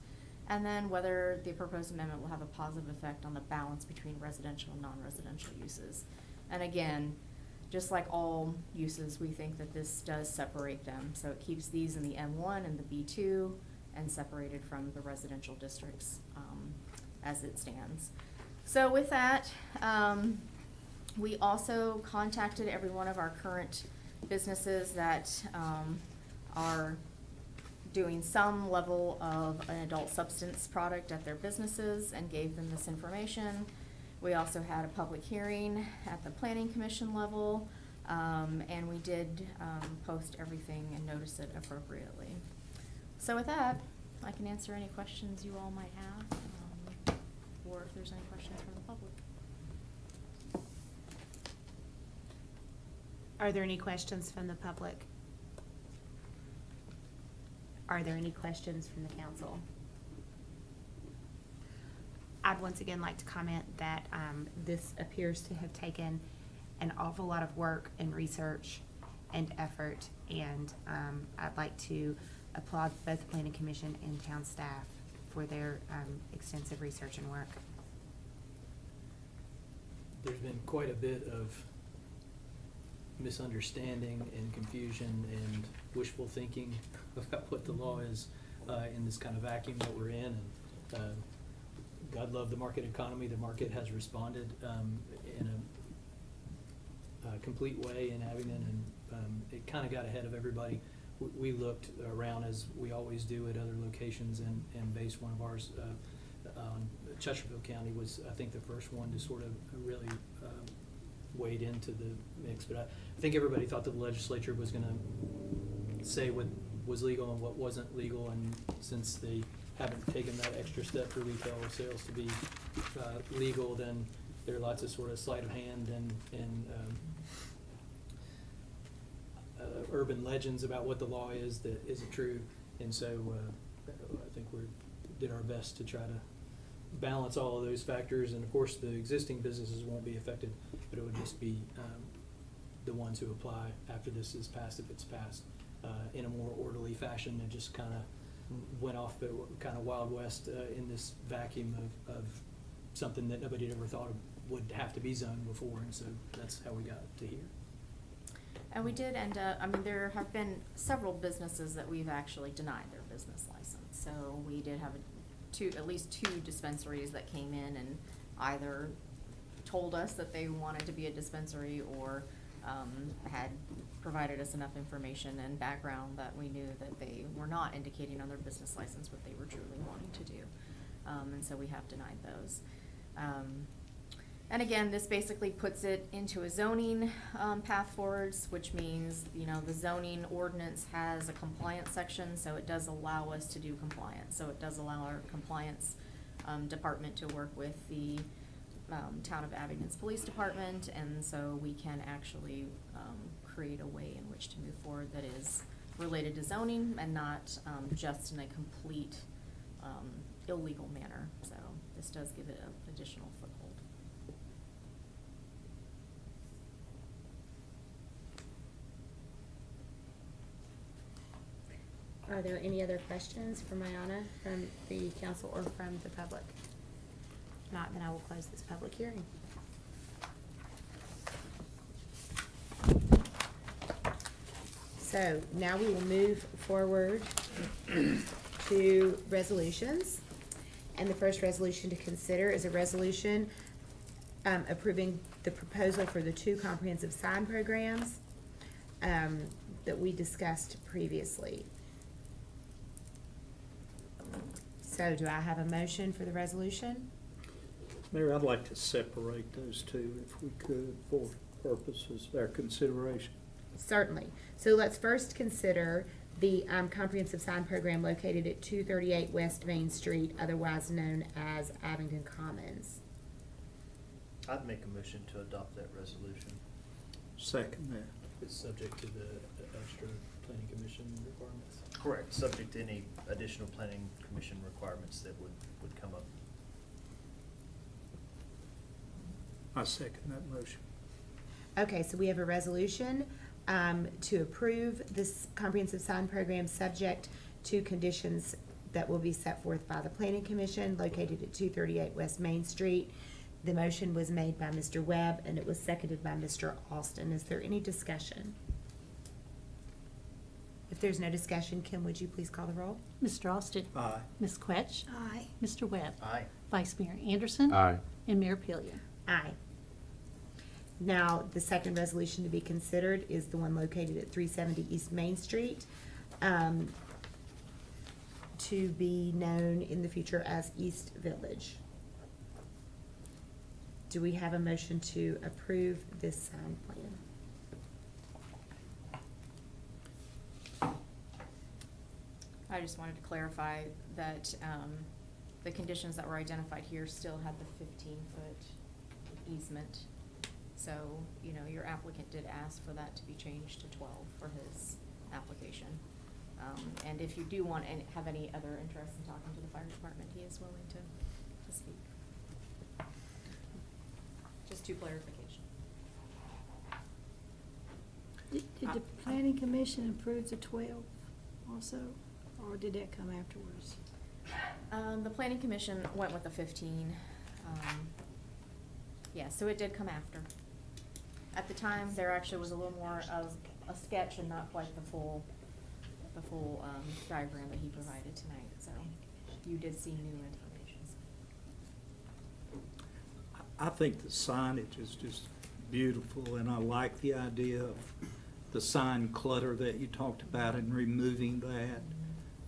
And then whether the proposed amendment will have a positive effect on the balance between residential and non-residential uses. And again, just like all uses, we think that this does separate them. So it keeps these in the M1 and the B2 and separated from the residential districts as it stands. So with that, we also contacted every one of our current businesses that are doing some level of an adult substance product at their businesses and gave them this information. We also had a public hearing at the Planning Commission level, and we did post everything and notice it appropriately. So with that, I can answer any questions you all might have, or if there's any questions from the public. Are there any questions from the public? Are there any questions from the council? I'd once again like to comment that this appears to have taken an awful lot of work and research and effort, and I'd like to applaud both the Planning Commission and town staff for their extensive research and work. There's been quite a bit of misunderstanding and confusion and wishful thinking about what the law is in this kind of vacuum that we're in. And God love the market economy. The market has responded in a complete way in Abingdon, and it kind of got ahead of everybody. We looked around, as we always do, at other locations, and based one of ours on Chesterfield County was, I think, the first one to sort of really wade into the mix. But I think everybody thought that the legislature was going to say what was legal and what wasn't legal, and since they haven't taken that extra step for retail sales to be legal, then there are lots of sort of sleight of hand and urban legends about what the law is that isn't true. And so I think we did our best to try to balance all of those factors. And of course, the existing businesses won't be affected, but it would just be the ones who apply after this is passed, if it's passed, in a more orderly fashion. And just kind of went off kind of Wild West in this vacuum of something that nobody had ever thought of would have to be zoned before. And so that's how we got to here. And we did end up, there have been several businesses that we've actually denied their business license. So we did have at least two dispensaries that came in and either told us that they wanted to be a dispensary or had provided us enough information and background that we knew that they were not indicating on their business license what they were truly wanting to do. And so we have denied those. And again, this basically puts it into a zoning path forwards, which means, the zoning ordinance has a compliance section, so it does allow us to do compliance. So it does allow our compliance department to work with the town of Abingdon's police department, and so we can actually create a way in which to move forward that is related to zoning and not just in a complete illegal manner. So this does give it an additional foothold. Are there any other questions for Mayana from the council or from the public? If not, then I will close this public hearing. So now we will move forward to resolutions. And the first resolution to consider is a resolution approving the proposal for the 2 comprehensive sign programs that we discussed previously. So do I have a motion for the resolution? Mayor, I'd like to separate those two if we could for purposes of our consideration. Certainly. So let's first consider the comprehensive sign program located at 238 West Main Street, otherwise known as Abingdon Commons. I'd make a motion to adopt that resolution. Second that. It's subject to the extra planning commission requirements. Correct, subject to any additional planning commission requirements that would come up. I second that motion. Okay, so we have a resolution to approve this comprehensive sign program subject to conditions that will be set forth by the planning commission located at 238 West Main Street. The motion was made by Mr. Webb and it was seconded by Mr. Austin. Is there any discussion? If there's no discussion, Kim, would you please call the roll? Mr. Austin. Aye. Ms. Quetch. Aye. Mr. Webb. Aye. Vice Mayor Anderson. Aye. And Mayor Pillion. Aye. Now, the second resolution to be considered is the one located at 370 East Main Street, to be known in the future as East Village. Do we have a motion to approve this sign plan? I just wanted to clarify that, the conditions that were identified here still had the 15-foot easement. So, you know, your applicant did ask for that to be changed to 12 for his application. And if you do want and have any other interest in talking to the fire department, he is willing to speak. Just to clarification. Did the planning commission approve the 12 also, or did that come afterwards? The planning commission went with the 15. Yeah, so it did come after. At the time, there actually was a little more of a sketch and not quite the full diagram that he provided tonight, so you did see new information. I think the signage is just beautiful, and I like the idea of the sign clutter that you talked about and removing that.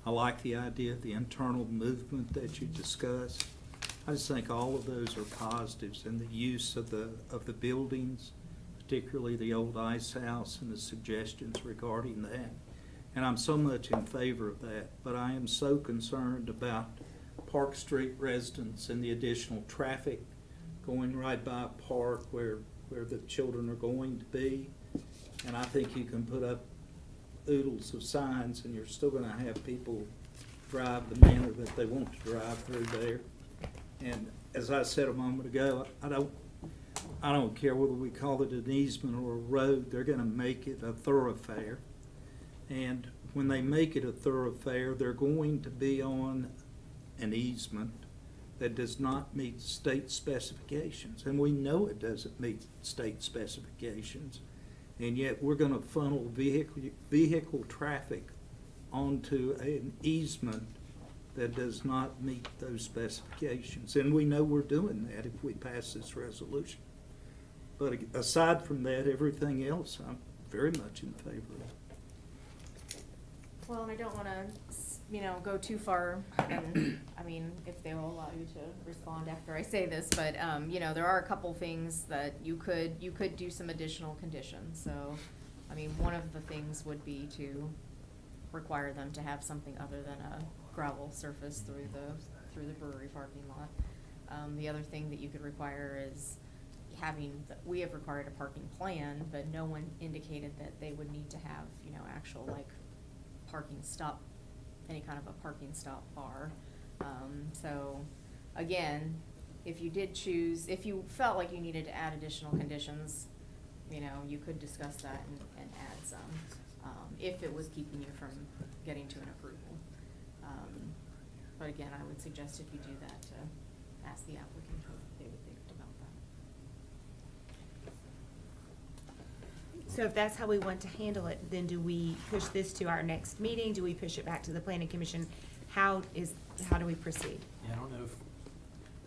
I like the idea of the internal movement that you discussed. I just think all of those are positives, and the use of the buildings, particularly the old ice house and the suggestions regarding that. And I'm so much in favor of that, but I am so concerned about Park Street residents and the additional traffic going right by a park where the children are going to be. And I think you can put up oodles of signs and you're still gonna have people drive the manner that they want to drive through there. And as I said a moment ago, I don't care whether we call it an easement or a road, they're gonna make it a thoroughfare. And when they make it a thoroughfare, they're going to be on an easement that does not meet state specifications. And we know it doesn't meet state specifications. And yet we're gonna funnel vehicle traffic onto an easement that does not meet those specifications. And we know we're doing that if we pass this resolution. But aside from that, everything else, I'm very much in favor of. Well, and I don't wanna, go too far, and, I mean, if they will allow you to respond after I say this, but, there are a couple things that you could do some additional conditions, so, I mean, one of the things would be to require them to have something other than a gravel surface through the brewery parking lot. The other thing that you could require is we have required a parking plan, but no one indicated that they would need to have, actual, parking stop, any kind of a parking stop bar. So, again, if you felt like you needed to add additional conditions, you could discuss that and add some, if it was keeping you from getting to an approval. But again, I would suggest if you do that, to ask the applicant how they would think about that. So if that's how we want to handle it, then do we push this to our next meeting? Do we push it back to the planning commission? How do we proceed? Yeah, I don't know if,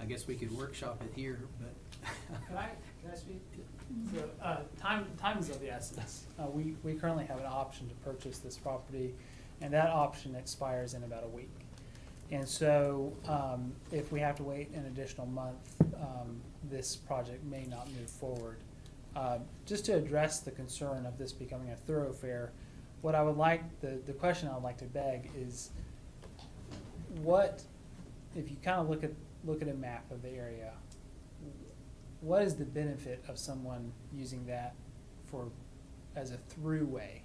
I guess we could workshop it here, but. Can I speak? So, time is of the essence. We currently have an option to purchase this property, and that option expires in about a week. And so, if we have to wait an additional month, this project may not move forward. Just to address the concern of this becoming a thoroughfare, what I would like, the question I would like to beg is, what, if you kind of look at a map of the area, what is the benefit of someone using that as a throughway?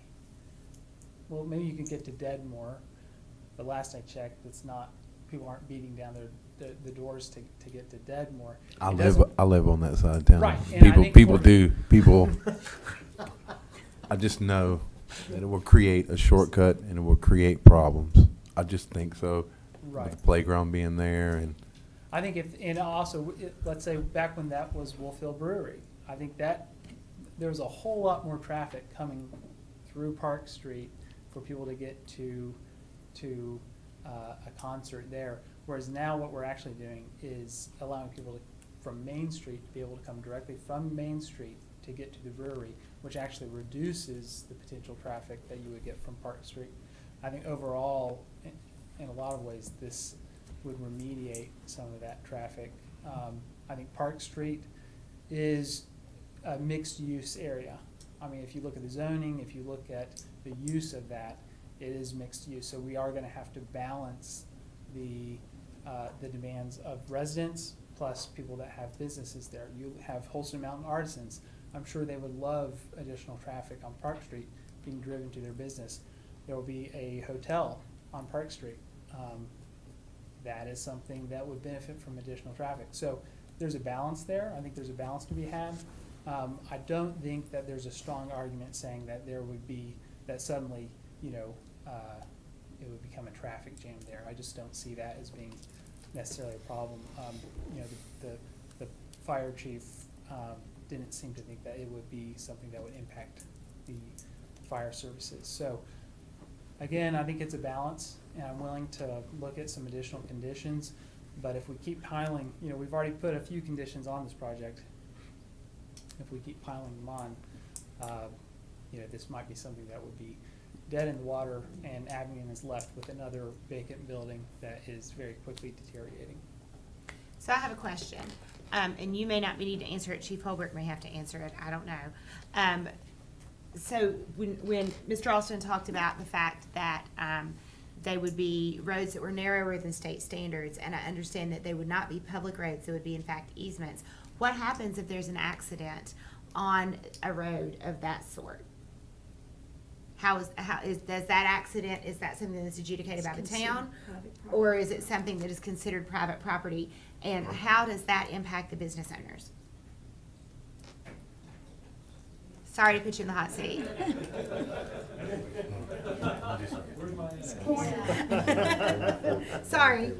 Well, maybe you can get to Deadmore, but last I checked, people aren't beating down the doors to get to Deadmore. I It live doesn't- on that side of town. Right, and I think People. I just know that it will create a shortcut and it will create problems. I just think so. Right. With the playground being there and. I think and also, let's say back when that was Wolf Hill Brewery, I think that there was a whole lot more traffic coming through Park Street for people to get to a concert there. Whereas now what we're actually doing is allowing people from Main Street to be able to come directly from Main Street to get to the brewery, which actually reduces the potential traffic that you would get from Park Street. I think overall, in a lot of ways, this would remediate some of that traffic. I think Park Street is a mixed-use area. I mean, if you look at the zoning, if you look at the use of that, it is mixed use. So we are going to have to balance the demands of residents plus people that have businesses there. You have Holston Mountain Artisans. I'm sure they would love additional traffic on Park Street being driven to their business. There will be a hotel on Park Street. That is something that would benefit from additional traffic. So there's a balance there. I think there's a balance to be had. I don't think that there's a strong argument saying that there would be, that suddenly, it would become a traffic jam there. I just don't see that as being necessarily a problem. The fire chief didn't seem to think that it would be something that would impact the fire services. So again, I think it's a balance, and I'm willing to look at some additional conditions. But if we keep piling, we've already put a few conditions on this project. If we keep piling them on, this might be something that would be dead in the water, and Abingdon is left with another vacant building that is very quickly deteriorating. So I have a question, and you may not need to answer it. Chief Holbrook may have to answer it. I don't know. So when Mr. Alston talked about the fact that they would be roads that were narrower than state standards, and I understand that they would not be public roads, they would be in fact easements. What happens if there's an accident on a road of that sort? Does that accident, is that something that's adjudicated by the town? Or is it something that is considered private property? And how does that impact the business owners? Sorry to put you in the hot seat. Sorry.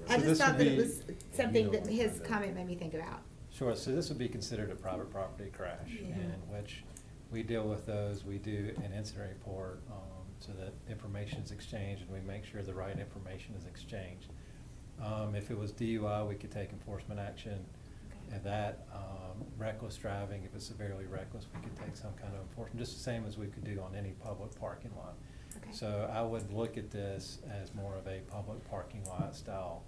I just thought that it was something that his comment made me think about. Sure, so this would be considered a private property crash, in which we deal with those, we do an incident report, so that information is exchanged and we make sure the right information is exchanged. If it was DUI, we could take enforcement action. And that, reckless driving, if it's severely reckless, we could take some kind of enforcement, just the same as we could do on any public parking lot. Okay. So I would look at this as more of a public parking lot style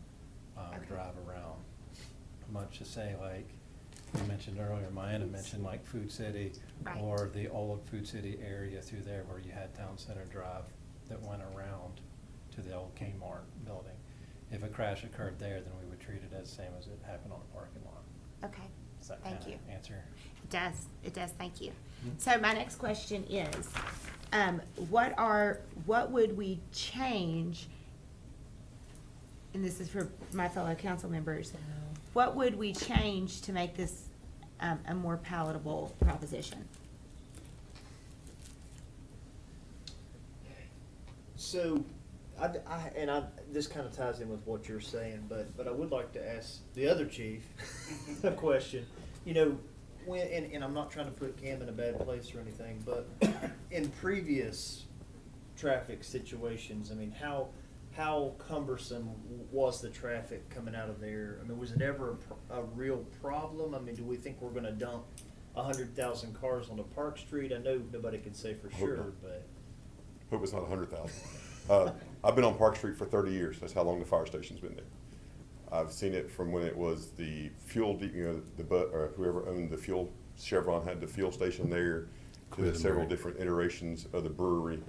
drive around. Much to say, like you mentioned earlier, Mayanna mentioned like Food City, Right. or the old Food City area through there where you had Town Center Drive that went around to the old Kmart building. If a crash occurred there, then we would treat it as the same as it happened on a parking lot. Okay, Does that thank kinda you. answer? It does, thank you. So my next question is, what would we change, and this is for my fellow council members, what would we change to make this a more palatable proposition? So, this kind of ties in with what you're saying, but I would like to ask the other chief a question. You know, and I'm not trying to put Cam in a bad place or anything, but in previous traffic situations, I mean, how cumbersome was the traffic coming out of there? I mean, was it ever a real problem? I mean, do we think we're gonna dump 100,000 cars onto Park Street? I know nobody can say for Hope sure, not. but. Hope it's not 100,000. I've been on Park Street for 30 years. That's how long the fire station's been there. I've seen it from when it was the fuel, or whoever owned the fuel, Chevron had the fuel station there, to the several different iterations of the brewery,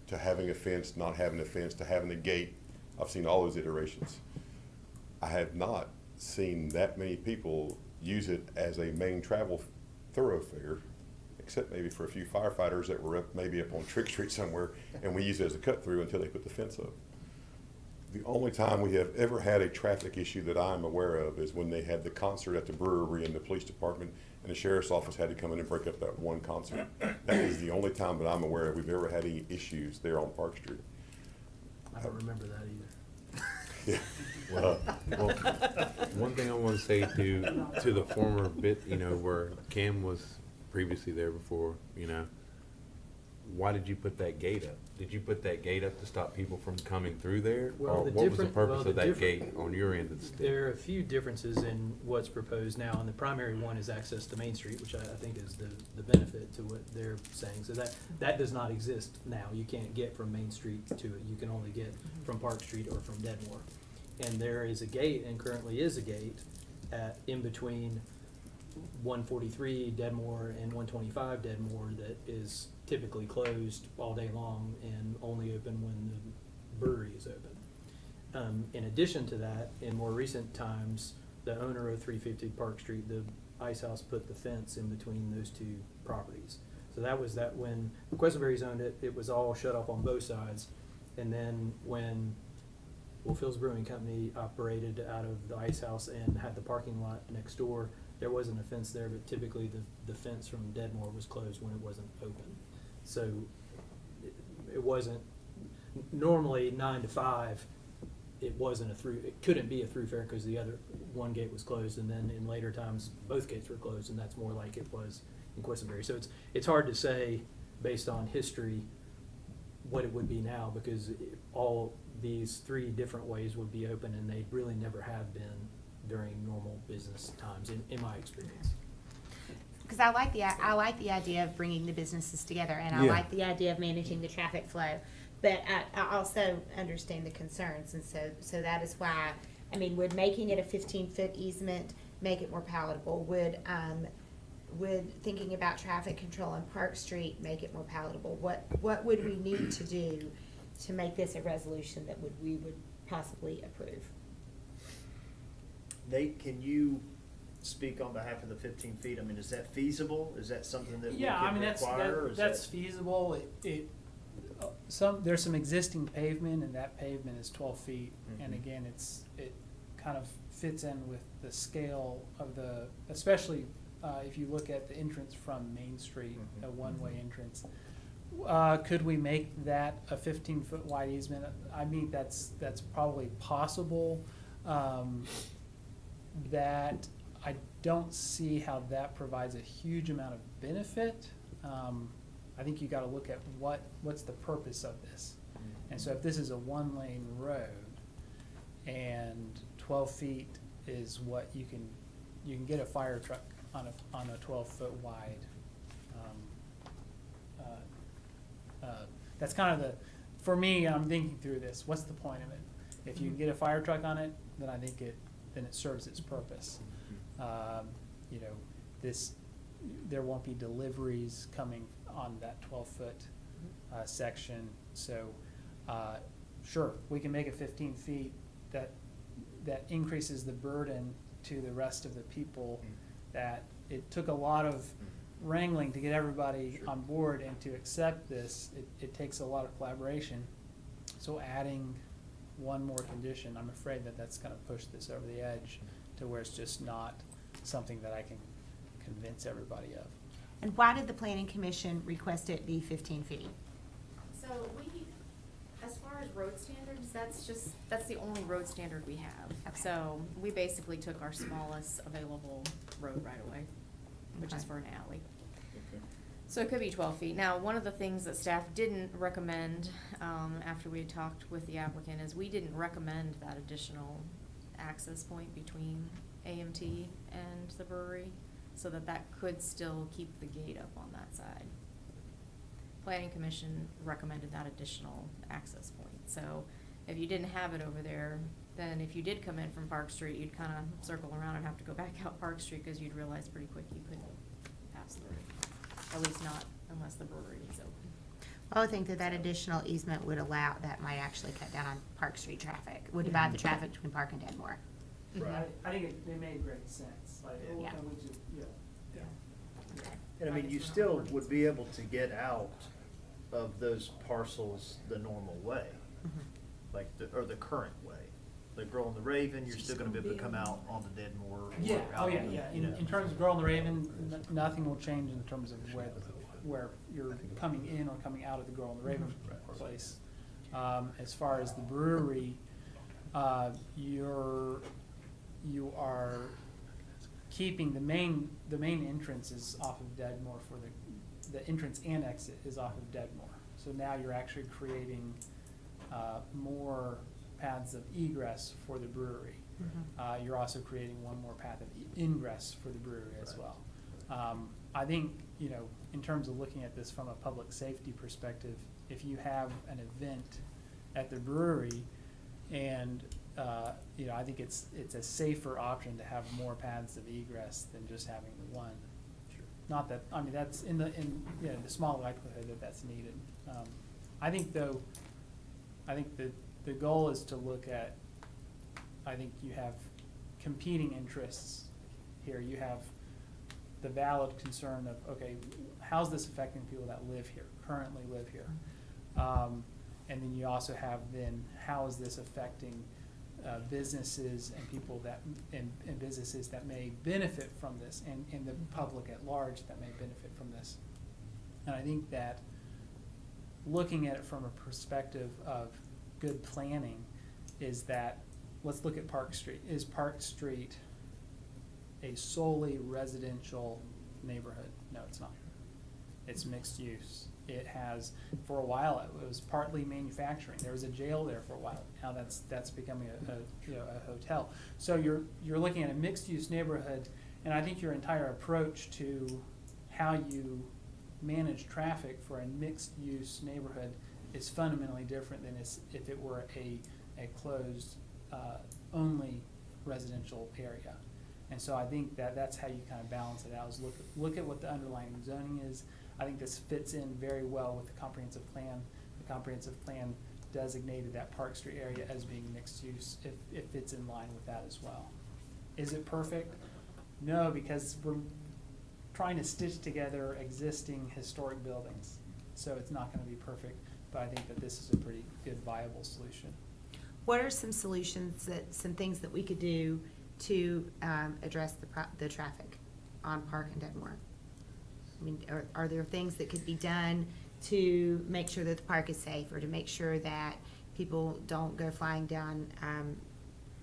to having a fence, not having a fence, to having a gate. I've seen all those iterations. I have not seen that many people use it as a main travel thoroughfare, except maybe for a few firefighters that were maybe up on Trick Street somewhere, and we use it as a cut through until they put the fence up. The only time we have ever had a traffic issue that I'm aware of is when they had the concert at the brewery, and the police department and the sheriff's office had to come in and break up that one concert. That is the only time that I'm aware of we've ever had any issues there on Park Street. I don't remember that either. Yeah. Well, one thing I want to say to the former bit, you know, where Cam was previously there before, you know, why did you put that gate up? Did you put that gate up to stop people from coming through there? Well, Or the what was the different- purpose well, the of that different- gate on your end of the stick? There are a few differences in what's proposed now, and the primary one is access to Main Street, which I think is the benefit to what they're saying. So that does not exist now. You can't get from Main Street to it. You can only get from Park Street or from Dedmore. And there is a gate, and currently is a gate, in between 143 Dedmore and 125 Dedmore that is typically closed all day long and only open when the brewery is open. In addition to that, in more recent times, the owner of 350 Park Street, the Ice House, put the fence in between those two properties. So that was that when Questenberry's owned it, it was all shut off on both sides. And then when Wolfhill's Brewing Company operated out of the Ice House and had the parking lot next door, there wasn't a fence there, but typically the fence from Dedmore was closed when it wasn't open. So it wasn't, normally 9 to 5, it wasn't it couldn't be a throughfare because the other one gate was closed, and then in later times, both gates were closed, and that's more like it was in Questenberry. So it's hard to say, based on history, what it would be now, because all these 3 different ways would be open, and they really never have been during normal business times, in my experience. Because I like the idea of bringing the businesses together, and I Yeah. like the idea of managing the traffic flow. But I also understand the concerns, and so that is why, I mean, would making it a 15-foot easement make it more palatable? Would thinking about traffic control on Park Street make it more palatable? What would we need to do to make this a resolution that we would possibly approve? Nate, can you speak on behalf of the 15 feet? I mean, is that feasible? Is that something that we Yeah, I mean, could require? or is that's that- feasible. There's some existing pavement, and that pavement is 12 feet. And Mhm. again, it kind of fits in with the scale of especially if you look at the entrance from Main Street, Mhm. a one-way entrance. Could we make that a 15-foot wide easement? I mean, that's probably possible. That I don't see how that provides a huge amount of benefit. I think you gotta look at what's the purpose of this. And so if this is a one-lane road and 12 feet is what you can get a fire truck on a 12-foot wide. That's kind of for me, I'm thinking through this, what's the point of it? If you can get a fire truck on it, then I think then it serves its purpose. You know, there won't be deliveries coming on that 12-foot section. So, sure, we can make it 15 feet. That increases the burden to the rest of the people. That it took a lot of wrangling to get everybody on board and to accept this. It takes a lot of collaboration. So adding one more condition, I'm afraid that's going to push this over the edge to where it's just not something that I can convince everybody of. And why did the Planning Commission request it be 15 feet? So as far as road standards, that's the only road standard we have. Okay. So we basically took our smallest available road right away, which is Okay. for an alley. So it could be 12 feet. Now, one of the things that staff didn't recommend, after we had talked with the applicant, is we didn't recommend that additional access point between AMT and the brewery, so that could still keep the gate up on that side. Planning Commission recommended that additional access point. So if you didn't have it over there, then if you did come in from Park Street, you'd kind of circle around and have to go back out Park Street, because you'd realize pretty quick you couldn't pass through. At least not unless the brewery was open. I would think that additional easement would allow, that might actually cut down on Park Street traffic, would divide the traffic between Park and Dedmore. I think it made great sense, like, Yeah. and we just, yeah. And I mean, you still would be able to get out of those parcels the normal way, like or the current way. Like Girl and the Raven, you're still gonna be able to come out on the Dedmore. or Yeah, out oh yeah, on the, yeah, you know. in terms of Girl and the Raven, nothing will change in terms of where you're coming in or coming out of the Girl and the Raven place. As far as the brewery, you are keeping the main entrance is off of Dedmore for the entrance and exit is off of Dedmore. So now you're actually creating, more paths of egress for the brewery. You're also creating one more path of ingress for the brewery as well. I think, in terms of looking at this from a public safety perspective, if you have an event at the brewery and, I think it's a safer option to have more paths of egress than just having the one. Not that, that's in the small likelihood that that's needed. I think the goal is to look at, I think you have competing interests here. You have the valid concern of, okay, how's this affecting people that live here, currently live here? And then you also have how is this affecting businesses and people and businesses that may benefit from this, and the public at large that may benefit from this. And I think that looking at it from a perspective of good planning is that, let's look at Park Street. Is Park Street a solely residential neighborhood? No, it's not. It's mixed use. It has, for a while, it was partly manufacturing. There was a jail there for a while. Now that's becoming a hotel. So you're looking at a mixed use neighborhood, and I think your entire approach to how you manage traffic for a mixed use neighborhood is fundamentally different than if it were a closed only residential area. And so I think that's how you kind of balance it out, is look at what the underlying zoning is. I think this fits in very well with the comprehensive plan. The comprehensive plan designated that Park Street area as being mixed use. It fits in line with that as well. Is it perfect? No, because we're trying to stitch together existing historic buildings. So it's not gonna be perfect, but I think that this is a pretty good viable solution. What are some solutions some things that we could do to address the traffic on Park and Dedmore? I mean, are there things that could be done to make sure that the park is safe, or to make sure that people don't go flying down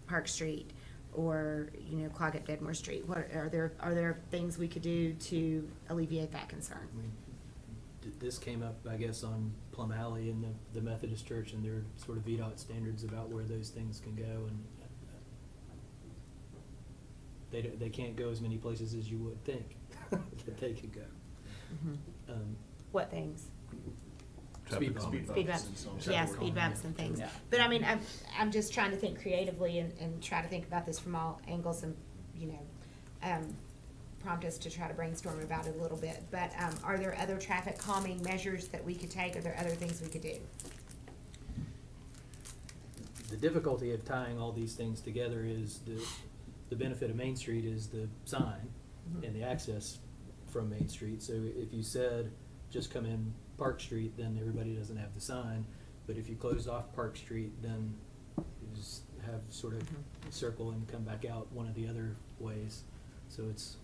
Park Street, or clog up Dedmore Street? What are there things we could do to alleviate that concern? I mean, this came up, I guess, on Plum Alley in the Methodist Church, and their sort of VDOT standards about where those things can go, and they can't go as many places as you would think that they could go. What things? Speed bumps. Speed bumps, yeah, speed bumps and things. Yeah. But I mean, I'm just trying to think creatively and try to think about this from all angles and, prompt us to try to brainstorm about it a little bit. But are there other traffic calming measures that we could take? Are there other things we could do? The difficulty of tying all these things together is the benefit of Main Street is the sign and the access from Main Street. So if you said, just come in Park Street, then everybody doesn't have the sign. But if you closed off Park Street, then you just have sort of circle and come back out one of the other ways. So it's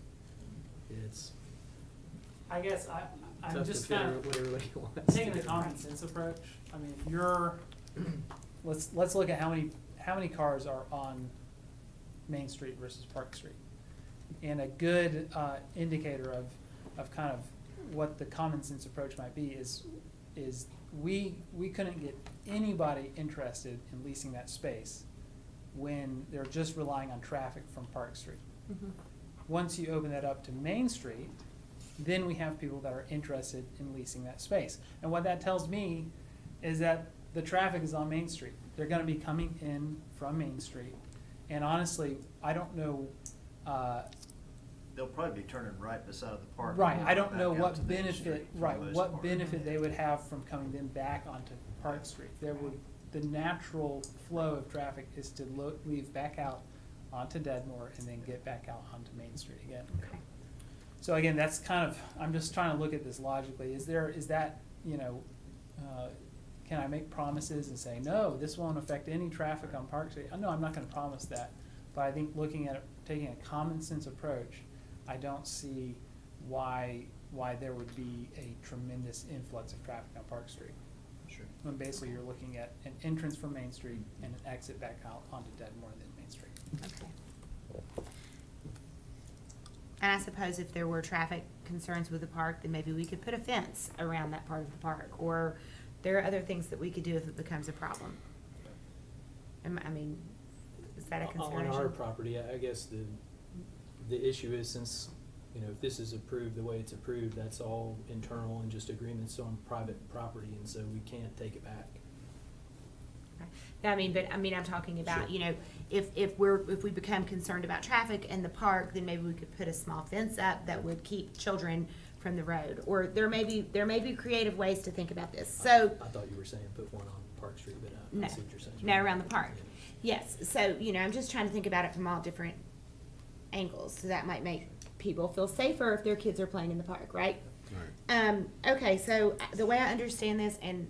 I guess I'm tough to just figure kind out what of everybody wants. taking the common sense approach. I mean, if you're let's look at how many cars are on Main Street versus Park Street. And a good indicator of kind of what the common sense approach might be is we couldn't get anybody interested in leasing that space when they're just relying on traffic from Park Street. Mhm. Once you open that up to Main Street, then we have people that are interested in leasing that space. And what that tells me is that the traffic is on Main Street. They're gonna be coming in from Main Street. And honestly, I don't know, They'll probably be turning right beside the park. right, I don't back know out what to Main benefit, Street for the right, most what part. benefit they would have from coming then back onto Park Street. The natural flow of traffic is to leave back out onto Deadmore and then get back out onto Main Street again. Okay. So again, that's kind of, I'm just trying to look at this logically. Is that, can I make promises and say, no, this won't affect any traffic on Park Street? No, I'm not gonna promise that. But I think looking at it, taking a common sense approach, I don't see why there would be a tremendous influx of traffic on Park Street. Sure. When basically you're looking at an entrance from Main Street and an exit back out onto Deadmore and then Main Street. Okay. And I suppose if there were traffic concerns with the park, then maybe we could put a fence around that part of the park, or there are other things that we could do if it becomes a problem. I mean, is that a consideration? On our property, I guess the issue is, since, if this is approved the way it's approved, that's all internal and just agreements on private property, and so we can't take it back. Okay. I'm talking about, Sure. if we become concerned about traffic in the park, then maybe we could put a small fence up that would keep children from the road. Or there may be creative ways to think about this. So, I thought you were saying put one on Park Street, but No. I see what you're saying. no, around the park. Yes, so, I'm just trying to think about it from all different angles. So that might make people feel safer if their kids are playing in the park, right? Right. Okay, so the way I understand this, and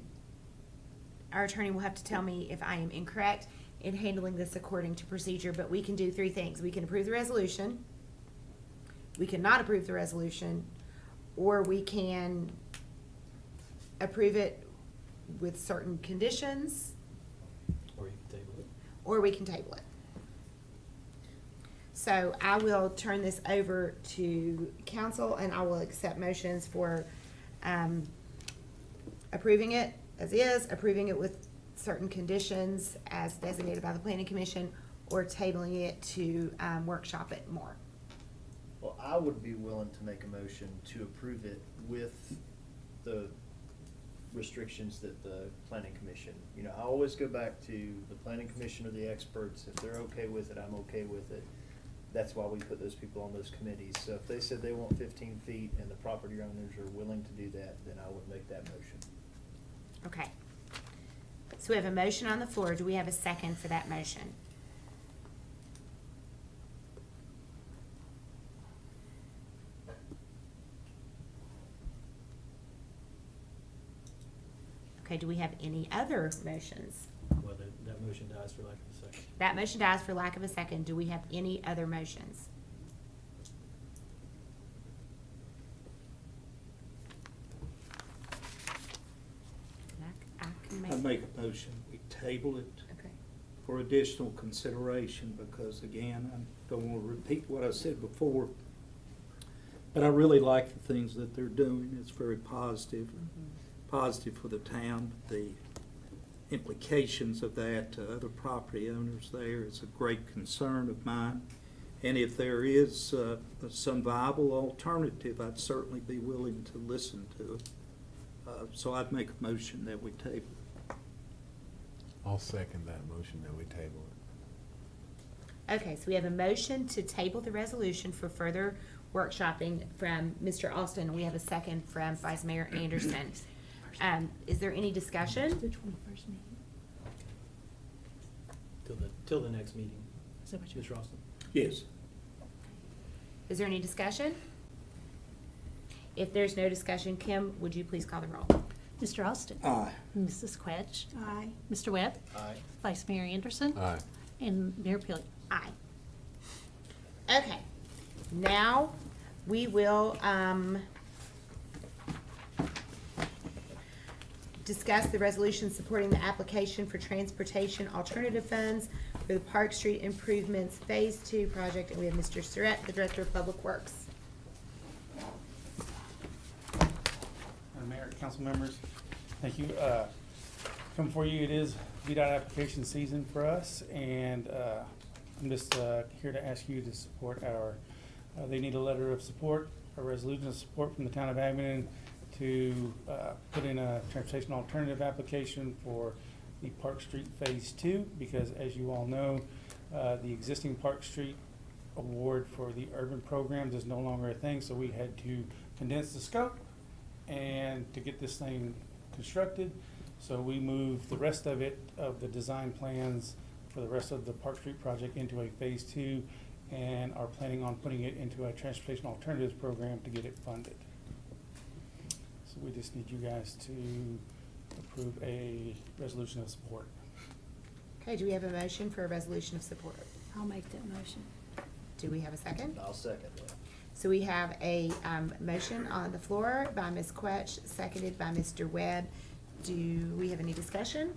our attorney will have to tell me if I am incorrect in handling this according to procedure, but we can do three things. We can approve the resolution, we cannot approve the resolution, or we can approve it with certain conditions, Or you can table it. or we can table it. So I will turn this over to council, and I will accept motions for approving it as is, approving it with certain conditions as designated by the planning commission, or tabling it to workshop it more. Well, I would be willing to make a motion to approve it with the restrictions that the planning commission, I always go back to the planning commission or the experts. If they're okay with it, I'm okay with it. That's why we put those people on those committees. So if they said they want 15 feet and the property owners are willing to do that, then I would make that motion. Okay. So we have a motion on the floor. Do we have a second for that motion? Okay, do we have any other motions? Well, that motion dies for lack of a second. That motion dies for lack of a second. Do we have any other motions? I can I make a motion, we table it Okay. for additional consideration, because again, I don't want to repeat what I said before, but I really like the things that they're doing. It's very positive, positive for the town. The implications of that to other property owners there is a great concern of mine. And if there is some viable alternative, I'd certainly be willing to listen to it. So I'd make a motion that we table it. I'll second that motion that we table it. Okay, so we have a motion to table the resolution for further workshopping from Mr. Austin, and we have a second from Vice Mayor Anderson. Is there any discussion? The 21st meeting. Till the next meeting. Is that what you? Mr. Austin? Yes. Is there any discussion? If there's no discussion, Kim, would you please call the roll? Mr. Austin. Aye. Mrs. Quetch. Aye. Mr. Webb. Aye. Vice Mayor Anderson. Aye. And Mayor Pillion. Aye. Okay, now we will, discuss the resolution supporting the application for transportation alternative funds for the Park Street Improvements Phase 2 project, and we have Mr. Surratt, the Director of Public Works. Mayor, council members, thank you. Come for you, it is VDOT application season for us, and I'm just here to ask you to support our, they need a letter of support, a resolution of support from the town of Abingdon to put in a transportation alternative application for the Park Street Phase 2, because as you all know, the existing Park Street award for the urban programs is no longer a thing, so we had to condense the scope and to get this thing constructed. So we moved the rest of it, of the design plans for the rest of the Park Street project into a Phase 2 and are planning on putting it into a transportation alternatives program to get it funded. So we just need you guys to approve a resolution of support. Okay, do we have a motion for a resolution of support? I'll make that motion. Do we have a second? I'll second that. So we have a motion on the floor by Ms. Quetch, seconded by Mr. Webb. Do we have any discussion?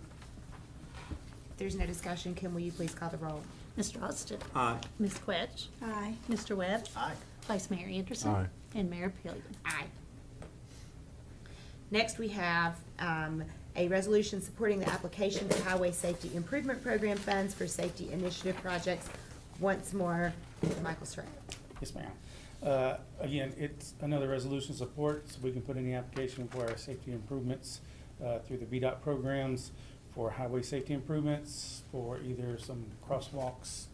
If there's no discussion, will you please call the roll? Mr. Austin. Aye. Ms. Quetch. Aye. Mr. Webb. Aye. Vice Mayor Anderson. Aye. And Mayor Pillion. Aye. Next, we have a resolution supporting the application for Highway Safety Improvement Program funds for safety initiative projects. Once more, Michael Surratt. Yes, ma'am. Again, it's another resolution of support, so we can put in the application for our safety improvements through the VDOT programs, for highway safety improvements, for either some crosswalks,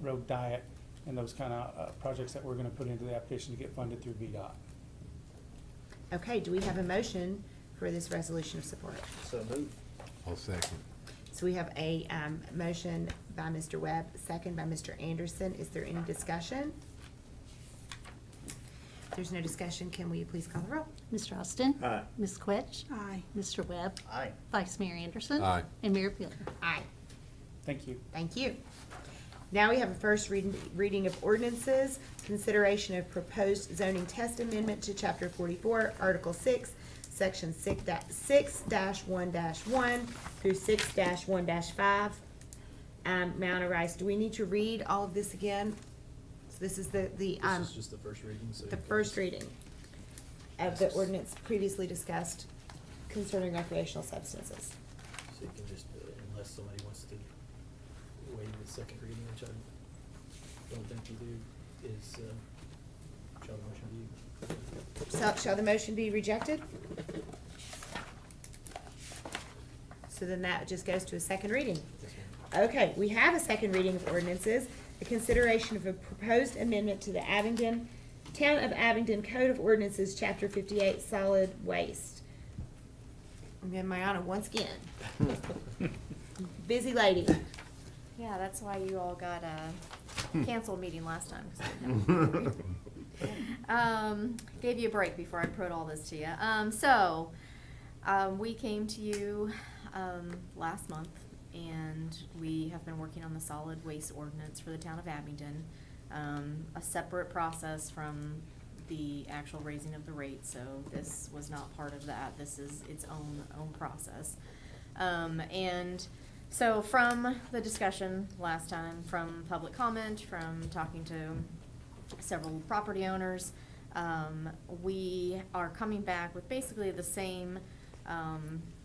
road diet, and those kind of projects that we're going to put into the application to get funded through VDOT. Okay, do we have a motion for this resolution of support? So moved. I'll second. So we have a motion by Mr. Webb, second by Mr. Anderson. Is there any discussion? If there's no discussion, can we please call the roll? Mr. Austin. Aye. Ms. Quetch. Aye. Mr. Webb. Aye. Vice Mayor Anderson. Aye. And Mayor Pillion. Aye. Thank you. Thank you. Now we have a first reading of ordinances, consideration of proposed zoning test amendment to Chapter 44, Article 6, Section 6-1-1 through 6-1-5. Mount Arise, do we need to read all of this again? So this is This is just the first reading, so. the first reading of the ordinance previously discussed concerning recreational substances. So you can just, unless somebody wants to waive the second reading, which I don't think you do, is, shall the motion be? Shall the motion be rejected? So then that just goes to a second reading. Yes, ma'am. Okay, we have a second reading of ordinances, the consideration of a proposed amendment to the Town of Abingdon Code of Ordinances, Chapter 58, Solid Waste. Again, Mayana, once again. Busy lady. Yeah, that's why you all got a canceled meeting last time. 'Cause I didn't have a gave you a break before I put all this to you. We came to you last month, and we have been working on the solid waste ordinance for the town of Abingdon. A separate process from the actual raising of the rate, so this was not part of that. This is its own process. And so from the discussion last time, from public comment, from talking to several property owners, we are coming back with basically the same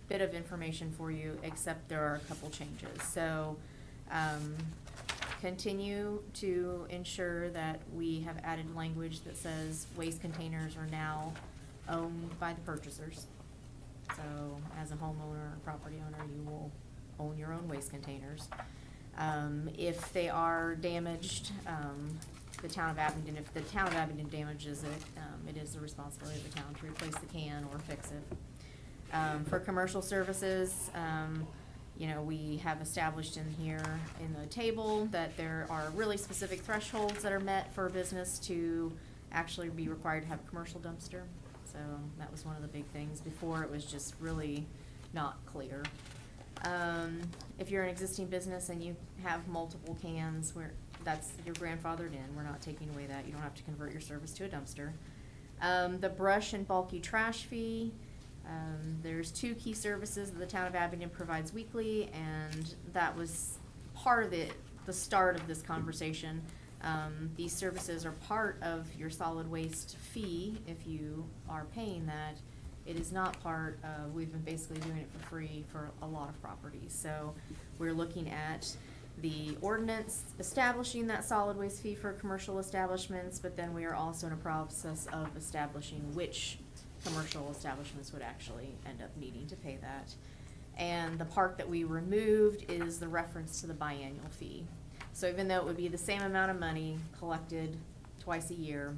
bit of information for you, except there are a couple changes. So continue to ensure that we have added language that says waste containers are now owned by the purchasers. So as a homeowner or property owner, you will own your own waste containers. If they are damaged, if the town of Abingdon damages it, it is the responsibility of the town to replace the can or fix it. For commercial services, we have established in here in the table that there are really specific thresholds that are met for a business to actually be required to have a commercial dumpster. So that was one of the big things. Before, it was just really not clear. If you're an existing business and you have multiple cans, you're grandfathered in. We're not taking away that. You don't have to convert your service to a dumpster. The brush and bulky trash fee, There's 2 key services that the town of Abingdon provides weekly, and that was part of the start of this conversation. These services are part of your solid waste fee if you are paying that. It is not part of, we've been basically doing it for free for a lot of properties. So we're looking at the ordinance establishing that solid waste fee for commercial establishments, but then we are also in a process of establishing which commercial establishments would actually end up needing to pay that. And the part that we removed is the reference to the biannual fee. So even though it would be the same amount of money collected twice a year,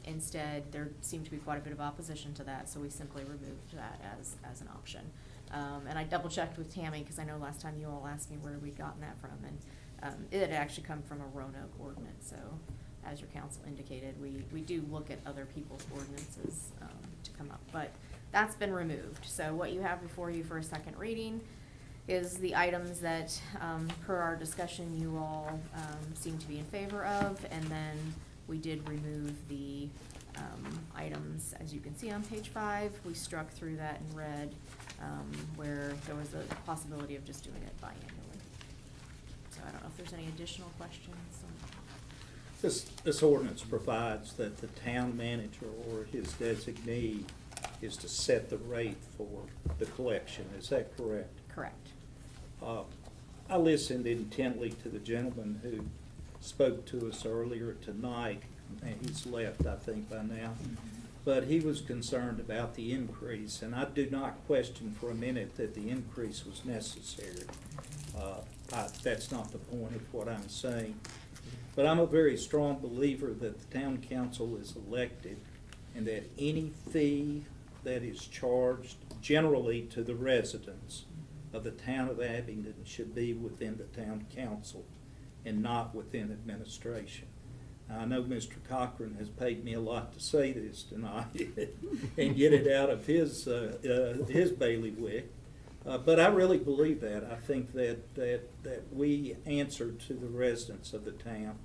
instead, there seemed to be quite a bit of opposition to that, so we simply removed that as an option. And I double checked with Tammy, because I know last time you all asked me where we'd gotten that from, and it had actually come from a Roanoke ordinance, so as your council indicated, we do look at other people's ordinances to come up, but that's been removed. So what you have before you for a second reading is the items that, per our discussion, you all seem to be in favor of, and then we did remove the items, as you can see on page 5. We struck through that in red, where there was a possibility of just doing it biannually. So I don't know if there's any additional questions. This ordinance provides that the town manager or his designee is to set the rate for the collection. Is that correct? Correct. I listened intently to the gentleman who spoke to us earlier tonight, and he's left, I think, by now. But he was concerned about the increase, and I do not question for a minute that the increase was necessary. That's not the point of what I'm saying. But I'm a very strong believer that the town council is elected, and that any fee that is charged generally to the residents of the town of Abingdon should be within the town council and not within administration. I know Mr. Cochran has paid me a lot to say this tonight and get it out of his bailiwick, but I really believe that. I think that we answer to the residents of the town,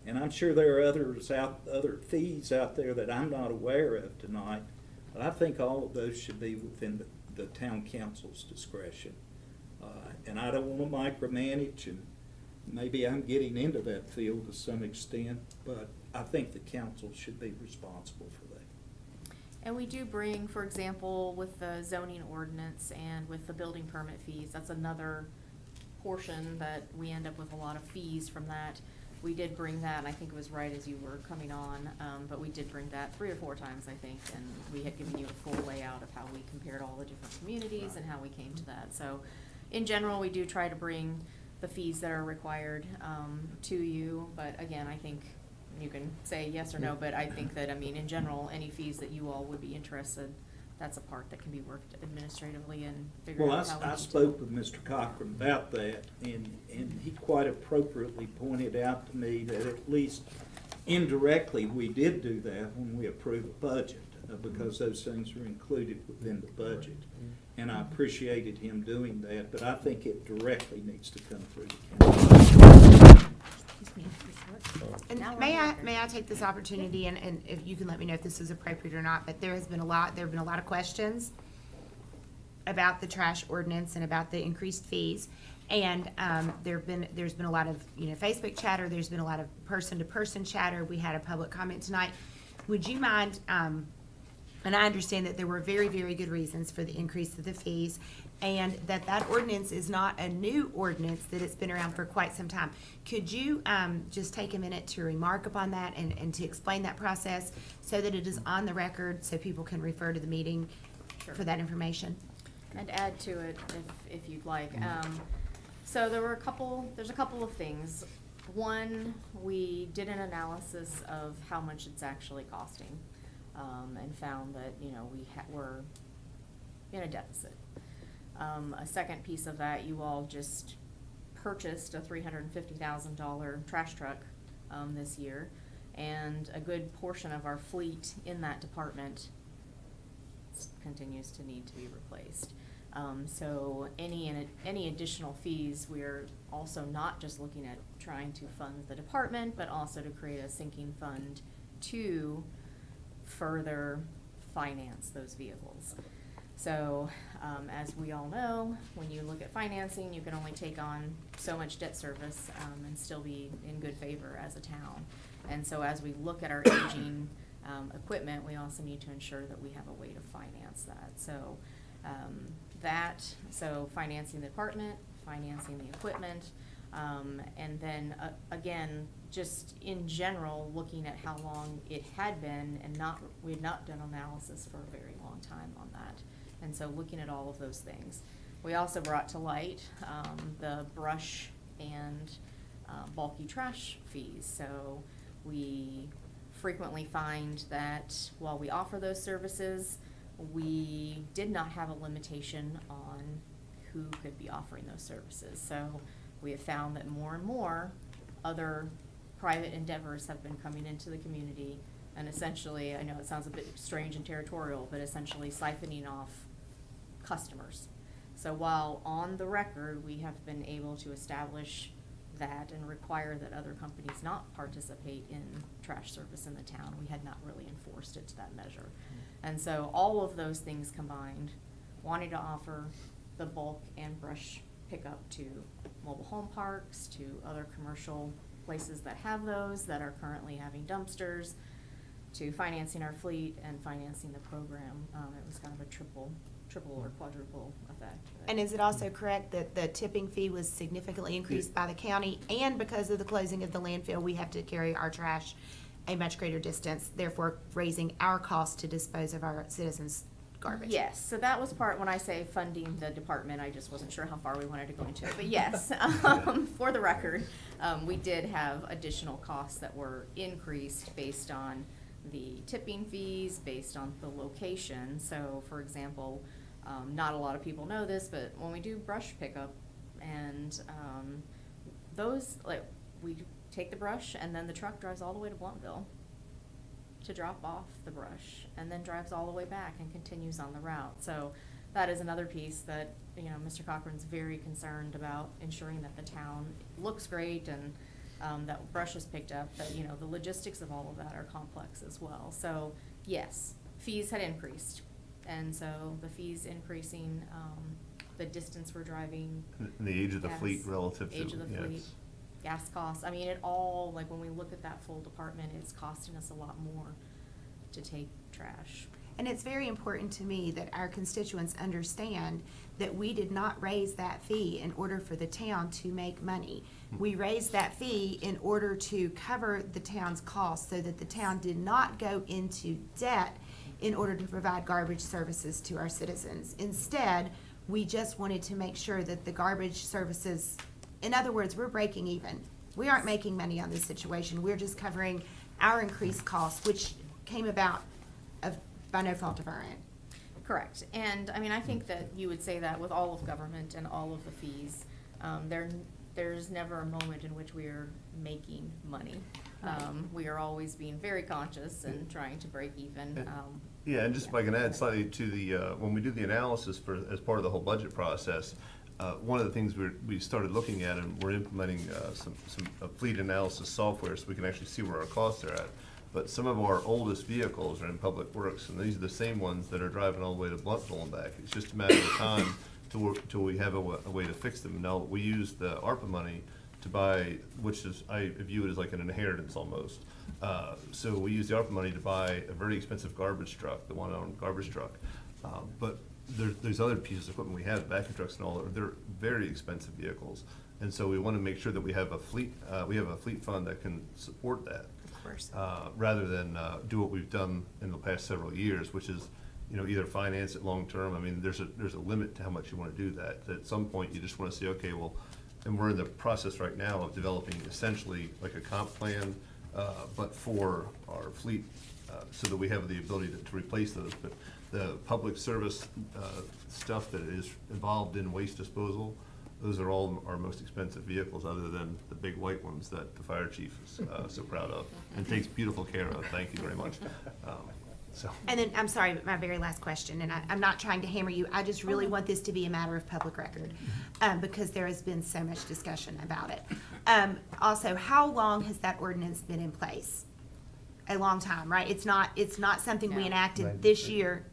and I'm sure there are other fees out there that I'm not aware of tonight, but I think all of those should be within the town council's discretion. And I don't want to micromanage, and maybe I'm getting into that field to some extent, but I think the council should be responsible for that. And we do bring, for example, with the zoning ordinance and with the building permit fees, that's another portion that we end up with a lot of fees from that. We did bring that, and I think it was right as you were coming on, but we did bring that 3 or 4 times, I think, and we had given you a full layout of how we compared all the different communities and how we came to that. So in general, we do try to bring the fees that are required to you, but again, I think you can say yes or no, but I think that, I mean, in general, any fees that you all would be interested, that's a part that can be worked administratively and figured out how we Well, I need to. spoke with Mr. Cochran about that, and he quite appropriately pointed out to me that at least indirectly, we did do that when we approved a budget, because those things are included within the budget. And I appreciated him doing that, but I think it directly needs to come through the council. And Now we're may on I take this opportunity, and if you can let me know if this is appropriate or not, but there have been a lot of questions about the trash ordinance and about the increased fees. And there's been a lot of, Facebook chatter, there's been a lot of person-to-person chatter. We had a public comment tonight. Would you mind, and I understand that there were very, very good reasons for the increase of the fees, and that ordinance is not a new ordinance, that it's been around for quite some time. Could you just take a minute to remark upon that and to explain that process so that it is on the record so people can refer to the meeting for that information? And add to it if you'd like. So there's a couple of things. One, we did an analysis of how much it's actually costing, and found that, we're in a deficit. A second piece of that, you all just purchased a $350,000 trash truck this year, and a good portion of our fleet in that department continues to need to be replaced. So any additional fees, we're also not just looking at trying to fund the department, but also to create a sinking fund to further finance those vehicles. So, as we all know, when you look at financing, you can only take on so much debt service, and still be in good favor as a town. And so as we look at our aging, equipment, we also need to ensure that we have a way to finance that. So, so financing the department, financing the equipment, and then, again, just in general, looking at how long it had been, and we had not done analysis for a very long time on that. And so looking at all of those things. We also brought to light, the brush and, bulky trash fees. So we frequently find that while we offer those services, we did not have a limitation on who could be offering those services. So we have found that more and more other private endeavors have been coming into the community, and essentially, I know it sounds a bit strange and territorial, but essentially siphoning off customers. So while on the record, we have been able to establish that and require that other companies not participate in trash service in the town, we had not really enforced it to that measure. And so all of those things combined, wanting to offer the bulk and brush pickup to mobile home parks, to other commercial places that have those, that are currently having dumpsters, to financing our fleet and financing the program, it was kind of a triple or quadruple effect. And is it also correct that the tipping fee was significantly increased by the county, and because of the closing of the landfill, we have to carry our trash a much greater distance, therefore raising our cost to dispose of our citizens' garbage? Yes, so that was part, when I say funding the department, I just wasn't sure how far we wanted to go into it, but yes, for the record, we did have additional costs that were increased based on the tipping fees, based on the location. So, for example, not a lot of people know this, but when we do brush pickup, and those, like, we take the brush, and then the truck drives all the way to Bluntville to drop off the brush, and then drives all the way back and continues on the route. So that is another piece that, you know, Mr. Cochran's very concerned about, ensuring that the town looks great and that brush is picked up, but, you know, the logistics of all of that are complex as well. So yes, fees had increased, and so the fees increasing, the distance we're driving. And the age of the gas, fleet relative to. Age of the fleet, gas costs, I mean, it all, like, when we look at that full department, it's costing us a lot more to take trash. And it's very important to me that our constituents understand that we did not raise that fee in order for the town to make money. We raised that fee in order to cover the town's costs so that the town did not go into debt in order to provide garbage services to our citizens. Instead, we just wanted to make sure that the garbage services, in other words, we're breaking even. We aren't making money on this situation. We're just covering our increased costs, which came about by no fault of our own. Correct, and I mean, I think that you would say that with all of government and all of the fees. There's never a moment in which we are making money. We are always being very conscious and trying to break even. Yeah, and just if I can add slightly to the, when we do the analysis as part of the whole budget process, one of the things we started looking at, and we're implementing some fleet analysis software so we can actually see where our costs are at. But some of our oldest vehicles are in public works, and these are the same ones that are driving all the way to Bluntville and back. It's just a matter of time till we have a way to fix them. Now, we use the ARPA money to buy, which is, I view it as like an inheritance almost. So we use the ARPA money to buy a very expensive garbage truck, the one-on garbage truck. But there's other pieces of equipment we have, vacuum trucks and all, they're very expensive vehicles. And so we want to make sure that we have a fleet fund that can support that. Of course. Rather than do what we've done in the past several years, which is, you know, either finance it long-term. I mean, there's a limit to how much you want to do that. At some point, you just want to say, okay, well, and we're in the process right now of developing essentially like a comp plan, but for our fleet, so that we have the ability to replace those. But the public service stuff that is involved in waste disposal, those are all our most expensive vehicles, other than the big white ones that the fire chief is so proud of and takes beautiful care of. Thank you very much. And then, I'm sorry, but my very last question, and I'm not trying to hammer you, I just really want this to be a matter of public record, because there has been so much discussion about it. Also, how long has that ordinance been in place? A long time, right? It's not something we No. enacted this year.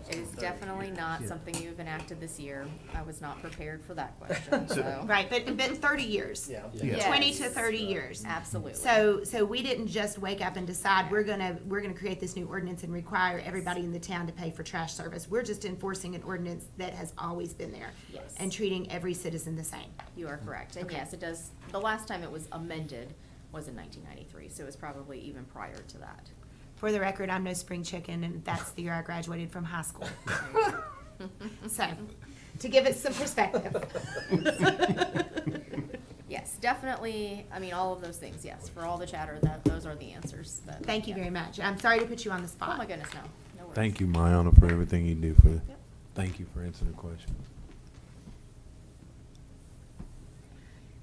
It is definitely not something you have enacted this year. I was not prepared for that question, so. Right, but 30 years. Yeah. Yes. 20 to 30 years. Absolutely. So we didn't just wake up and decide we're gonna create this new ordinance and require everybody in the town to pay for trash service. We're just enforcing an ordinance that has always been there. Yes. And treating every citizen the same. You are correct. And Okay. yes, it does, the last time it was amended was in 1993, so it was probably even prior to that. For the record, I'm no spring chicken, and that's the year I graduated from high school. So, to give it some perspective. Yes, definitely, I mean, all of those things, yes. For all the chatter, those are the answers. Thank you very much. I'm sorry to put you on the spot. Oh my goodness, no. No worries. Thank you, Mayana, for everything you do for, thank you for answering the question.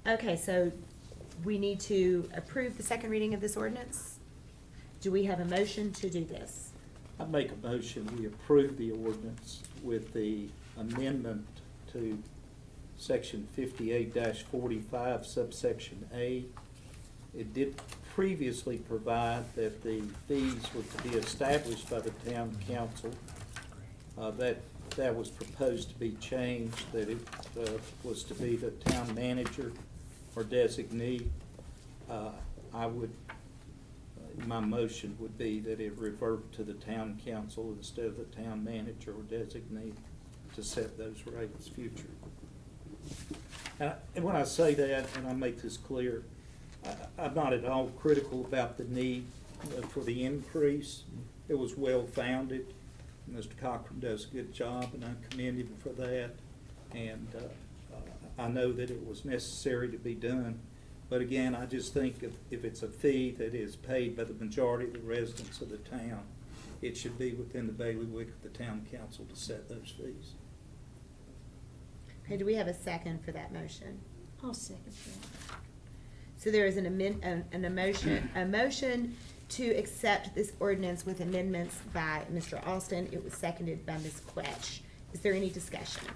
Okay, so we need to approve the second reading of this ordinance. Do we have a motion to do this? I make a motion, we approve the ordinance with the amendment to section 58-45 subsection A. It did previously provide that the fees were to be established by the town council. That was proposed to be changed, that it was to be the town manager or designee. My motion would be that it revert to the town council instead of the town manager or designee to set those rates future. And when I say that, and I make this clear, I'm not at all critical about the need for the increase. It was well-founded. Mr. Cochran does a good job, and I commend him for that. And I know that it was necessary to be done. But again, I just think if it's a fee that is paid by the majority of the residents of the town, it should be within the bailiwick of the town council to set those fees. Okay, do we have a second for that motion? I'll second that. So there is a motion to accept this ordinance with amendments by Mr. Austin. It was seconded by Ms. Quetch. Is there any discussion?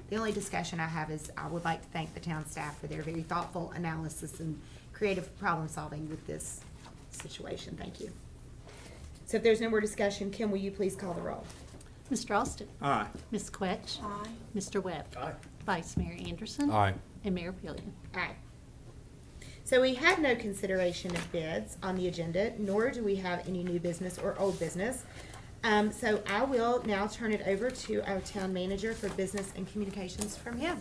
The only discussion I have is I would like to thank the town staff for their very thoughtful analysis and creative problem solving with this situation. Thank you. So if there's no more discussion, Kim, will you please call the roll? Mr. Austin. Aye. Ms. Quetch. Aye. Mr. Webb. Aye. Vice Mayor Anderson. Aye. And Mayor Pillion. Aye. So we have no consideration of bids on the agenda, nor do we have any new business or old business. So I will now turn it over to our town manager for business and communications from him.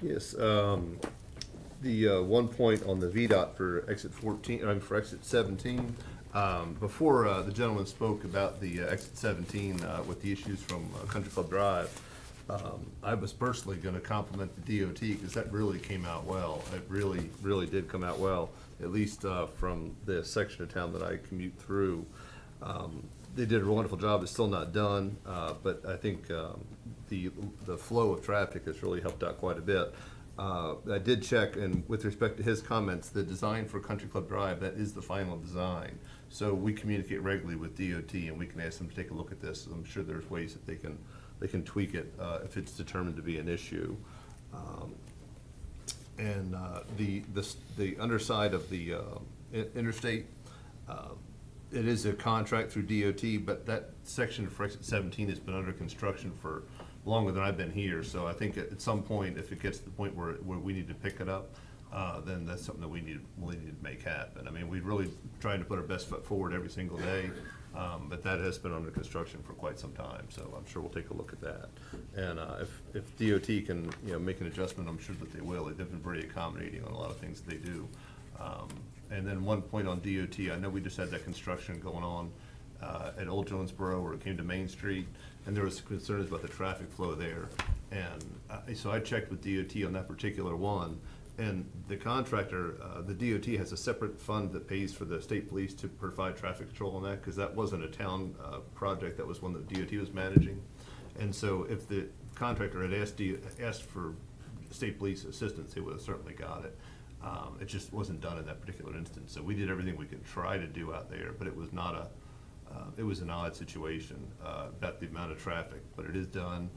Yes, the one point on the VDOT for exit 14, for exit 17, before the gentleman spoke about the exit 17 with the issues from Country Club Drive, I was personally going to compliment the DOT because that really came out well. It really, really did come out well, at least from the section of town that I commute through. They did a wonderful job. It's still not done, but I think the flow of traffic has really helped out quite a bit. I did check, and with respect to his comments, the design for Country Club Drive, that is the final design. So we communicate regularly with DOT, and we can ask them to take a look at this. I'm sure there's ways that they can tweak it if it's determined to be an issue. And the underside of the interstate, it is a contract through DOT, but that section for exit 17 has been under construction for longer than I've been here. So I think at some point, if it gets to the point where we need to pick it up, then that's something that we need to make happen. I mean, we're really trying to put our best foot forward every single day, but that has been under construction for quite some time. So I'm sure we'll take a look at that. And if DOT can make an adjustment, I'm sure that they will. They've been very accommodating on a lot of things that they do. And then one point on DOT, I know we just had that construction going on at Old Jonesboro where it came to Main Street, and there was concerns about the traffic flow there. And so I checked with DOT on that particular one, and the contractor, the DOT has a separate fund that pays for the state police to provide traffic control on that, because that wasn't a town project, that was one that DOT was managing. And so if the contractor had asked for state police assistance, they would have certainly got it. It just wasn't done in that particular instance. So we did everything we could try to do out there, but it was not it was an odd situation about the amount of traffic. But it is done,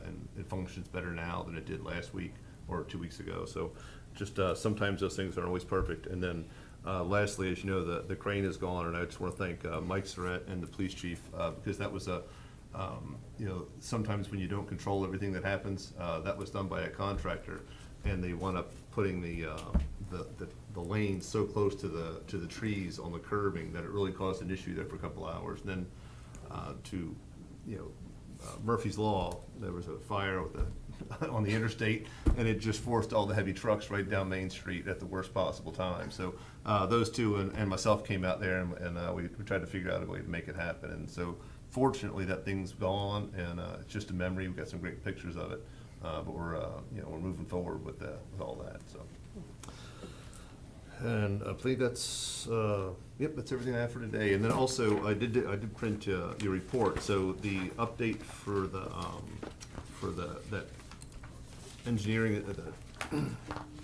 and it functions better now than it did last week or 2 weeks ago. So just sometimes those things aren't always perfect. And then Lastly, as you know, the crane is gone, and I just want to thank Mike Surratt and the police chief, because that was you know, sometimes when you don't control everything that happens, that was done by a contractor, and they wound up putting the lane so close to the trees on the curbing that it really caused an issue there for a couple hours. And then to, you know, Murphy's Law, there was a fire with on the interstate, and it just forced all the heavy trucks right down Main Street at the worst possible time. So those two and myself came out there, and we tried to figure out a way to make it happen. And so fortunately, that thing's gone, and it's just a memory. We've got some great pictures of it, but we're you know, we're moving forward with all that. So. And I believe that's, yep, that's everything I have for today. And then also, I did print your report. So the update for that engineering that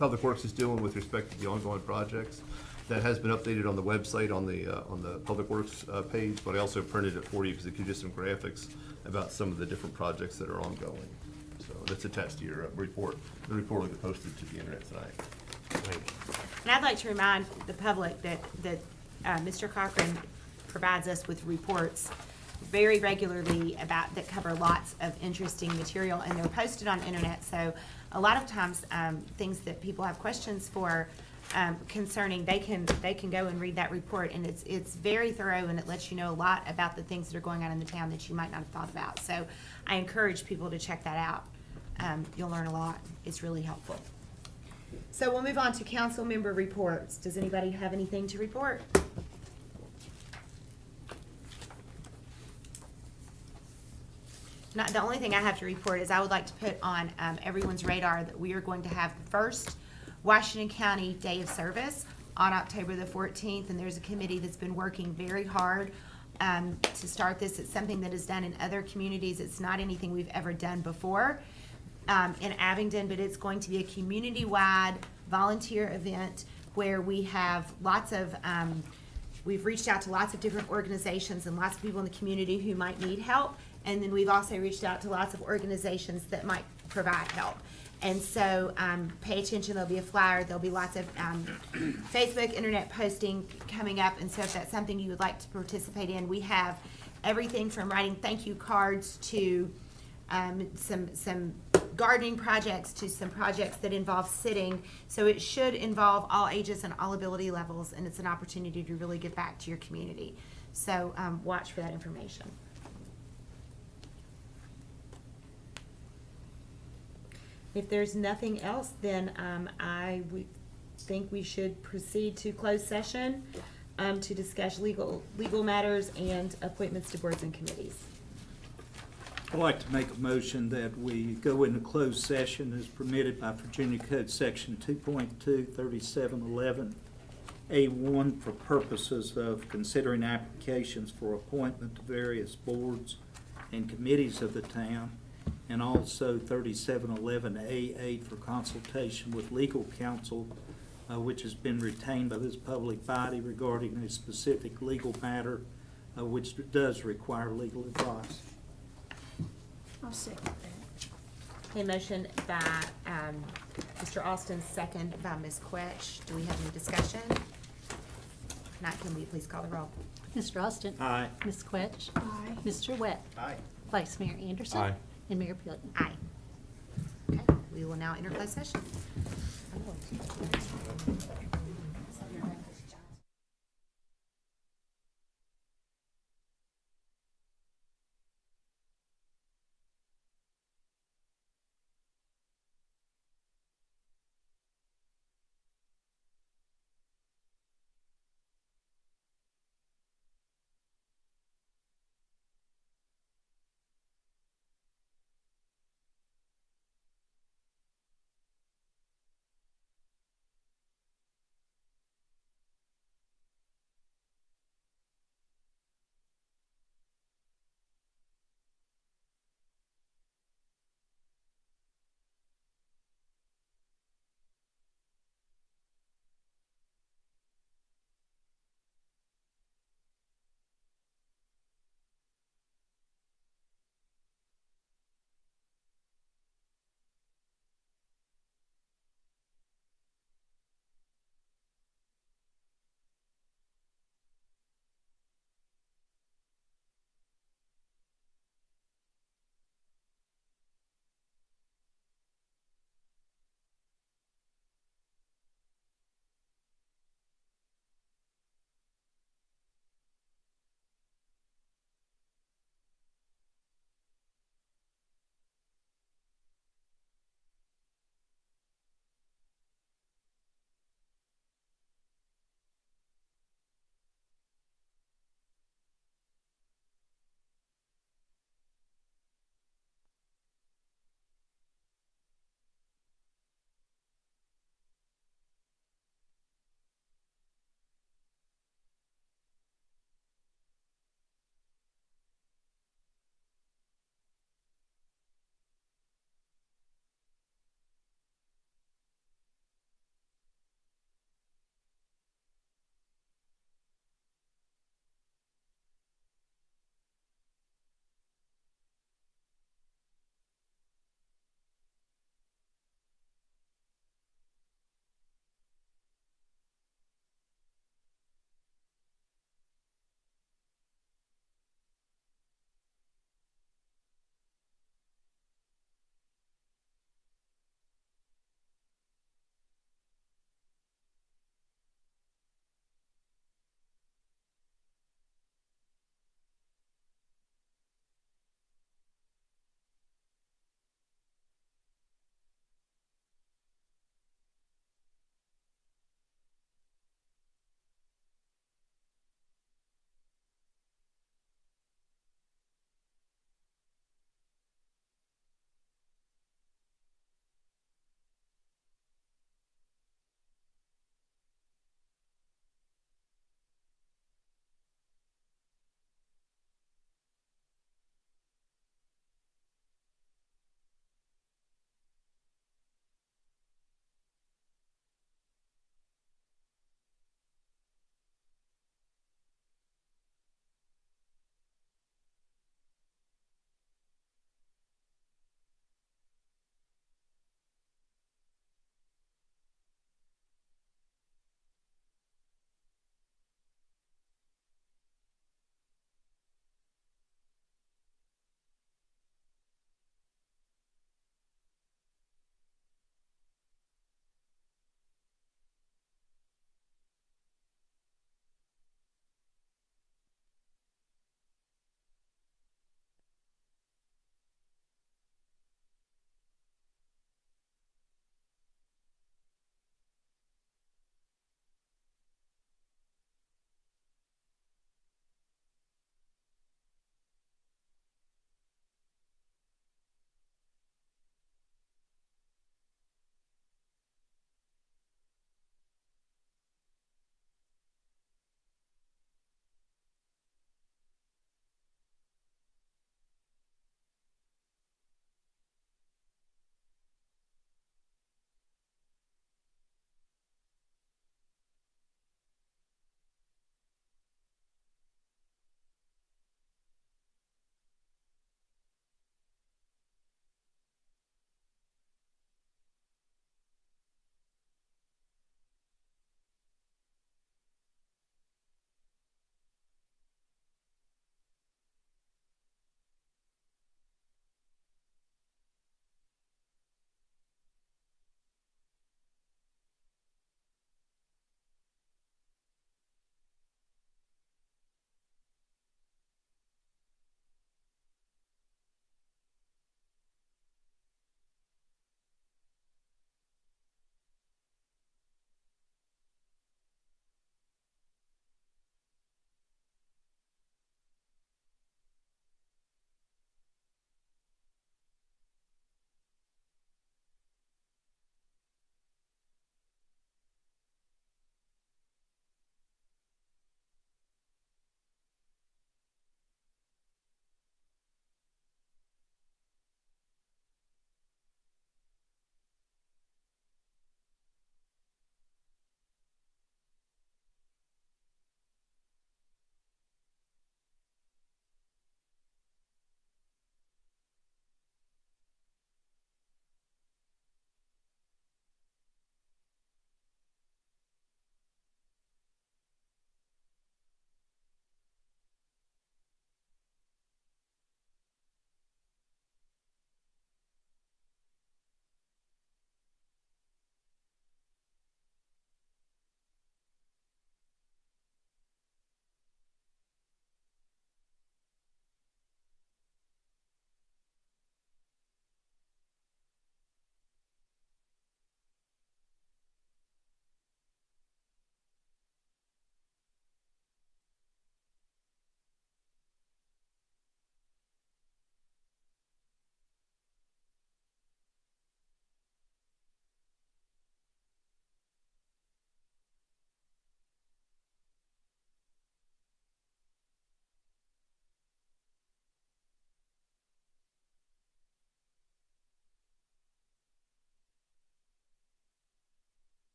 Public Works is doing with respect to the ongoing projects, that has been updated on the website on the Public Works page, but I also printed it for you because it gives you some graphics about some of the different projects that are ongoing. So that's attached to your report. The report will get posted to the internet tonight. And I'd like to remind the public that Mr. Cochran provides us with reports very regularly that cover lots of interesting material, and they're posted on the internet. So a lot of times, things that people have questions for concerning, they can go and read that report, and it's very thorough, and it lets you know a lot about the things that are going on in the town that you might not have thought about. So I encourage people to check that out. You'll learn a lot. It's really helpful. So we'll move on to council member reports. Does anybody have anything to report? The only thing I have to report is I would like to put on everyone's radar that we are going to have the first Washington County Day of Service on October the 14th, and there's a committee that's been working very hard to start this. It's something that is done in other communities. It's not anything we've ever done before in Abingdon, but it's going to be a community-wide volunteer event where we have lots of, we've reached out to lots of different organizations and lots of people in the community who might need help, and then we've also reached out to lots of organizations that might provide help. And so pay attention, there'll be a flyer, there'll be lots of Facebook, internet posting coming up, and so if that's something you would like to participate in, we have everything from writing thank you cards to some gardening projects to some projects that involve sitting. So it should involve all ages and all ability levels, and it's an opportunity to really give back to your community. So watch for that information. If there's nothing else, then I think we should proceed to closed session to discuss legal matters and appointments to boards and committees. I'd like to make a motion that we go into closed session as permitted by Virginia Code Section 2.23711A1 for purposes of considering applications for appointment to various boards and committees of the town, and also 3711A8 for consultation with legal counsel, which has been retained by this public body regarding a specific legal matter which does require legal advice. I'll second that. A motion by Mr. Austin, second by Ms. Quetch. Do we have any discussion? If not, can we please call the roll? Mr. Austin. Aye. Ms. Quetch. Aye. Mr. Webb. Aye. Vice Mayor Anderson. Aye. And Mayor Pillion. Aye. Okay, we will now enter closed session.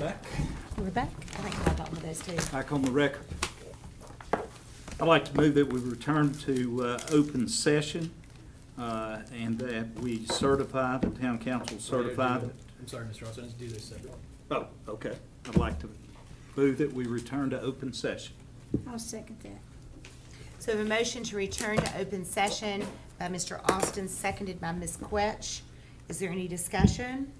back. We're back. I think I got one of those too. Back on the record. I'd like to move that we return to open session and that we certify, the town council certify that. I'm sorry, Mr. Austin, let's do this separately. Oh, okay. I'd like to move that we return to open session. I'll second that. So we have a motion to return to open session by Mr. Austin, seconded by Ms. Quetch. Is there any discussion?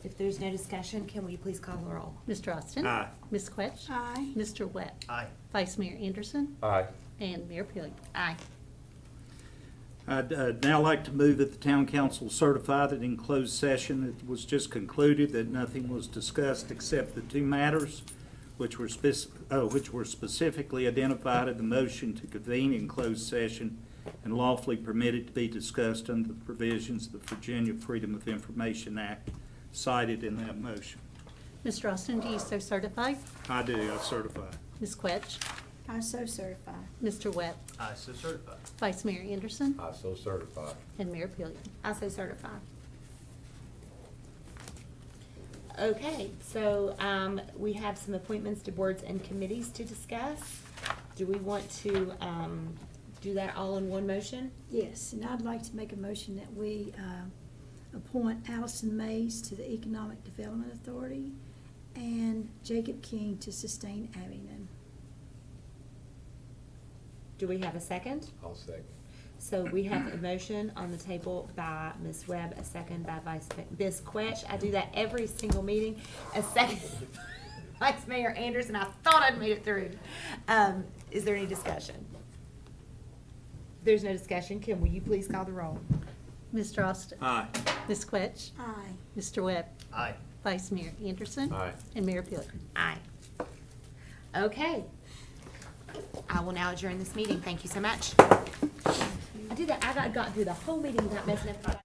If there's no discussion, can we please call the roll? Mr. Austin? Aye. Ms. Quetch? Aye. Mr. Webb? Aye. Vice Mayor Anderson? Aye. And Mayor Pili? Aye. I'd now like to move that the town council certify that in closed session, it was just concluded that nothing was discussed except the two matters which were specifically identified in the motion to convene in closed session and lawfully permitted to be discussed under the provisions of the Virginia Freedom of Information Act cited in that motion. Mr. Austin, do you so certify? I do, I certify. Ms. Quetch? I so certify. Mr. Webb? I so certify. Vice Mayor Anderson? I so certify. And Mayor Pili? I so certify. Okay, so we have some appointments to boards and committees to discuss. Do we want to do that all in one motion? Yes, and I'd like to make a motion that we appoint Allison Mays to the Economic Development Authority and Jacob King to Sustain Abingdon. Do we have a second? I'll second. So we have a motion on the table by Ms. Webb, a second by Ms. Quetch. I do that every single meeting. A second by Vice Mayor Anderson. I thought I'd made it through. Is there any discussion? If there's no discussion, Kim, will you please call the roll? Mr. Austin? Aye. Ms. Quetch? Aye. Mr. Webb? Aye. Vice Mayor Anderson? Aye. And Mayor Pili? Aye. Okay. I will now adjourn this meeting. Thank you so much. I got through the whole meeting without messing up.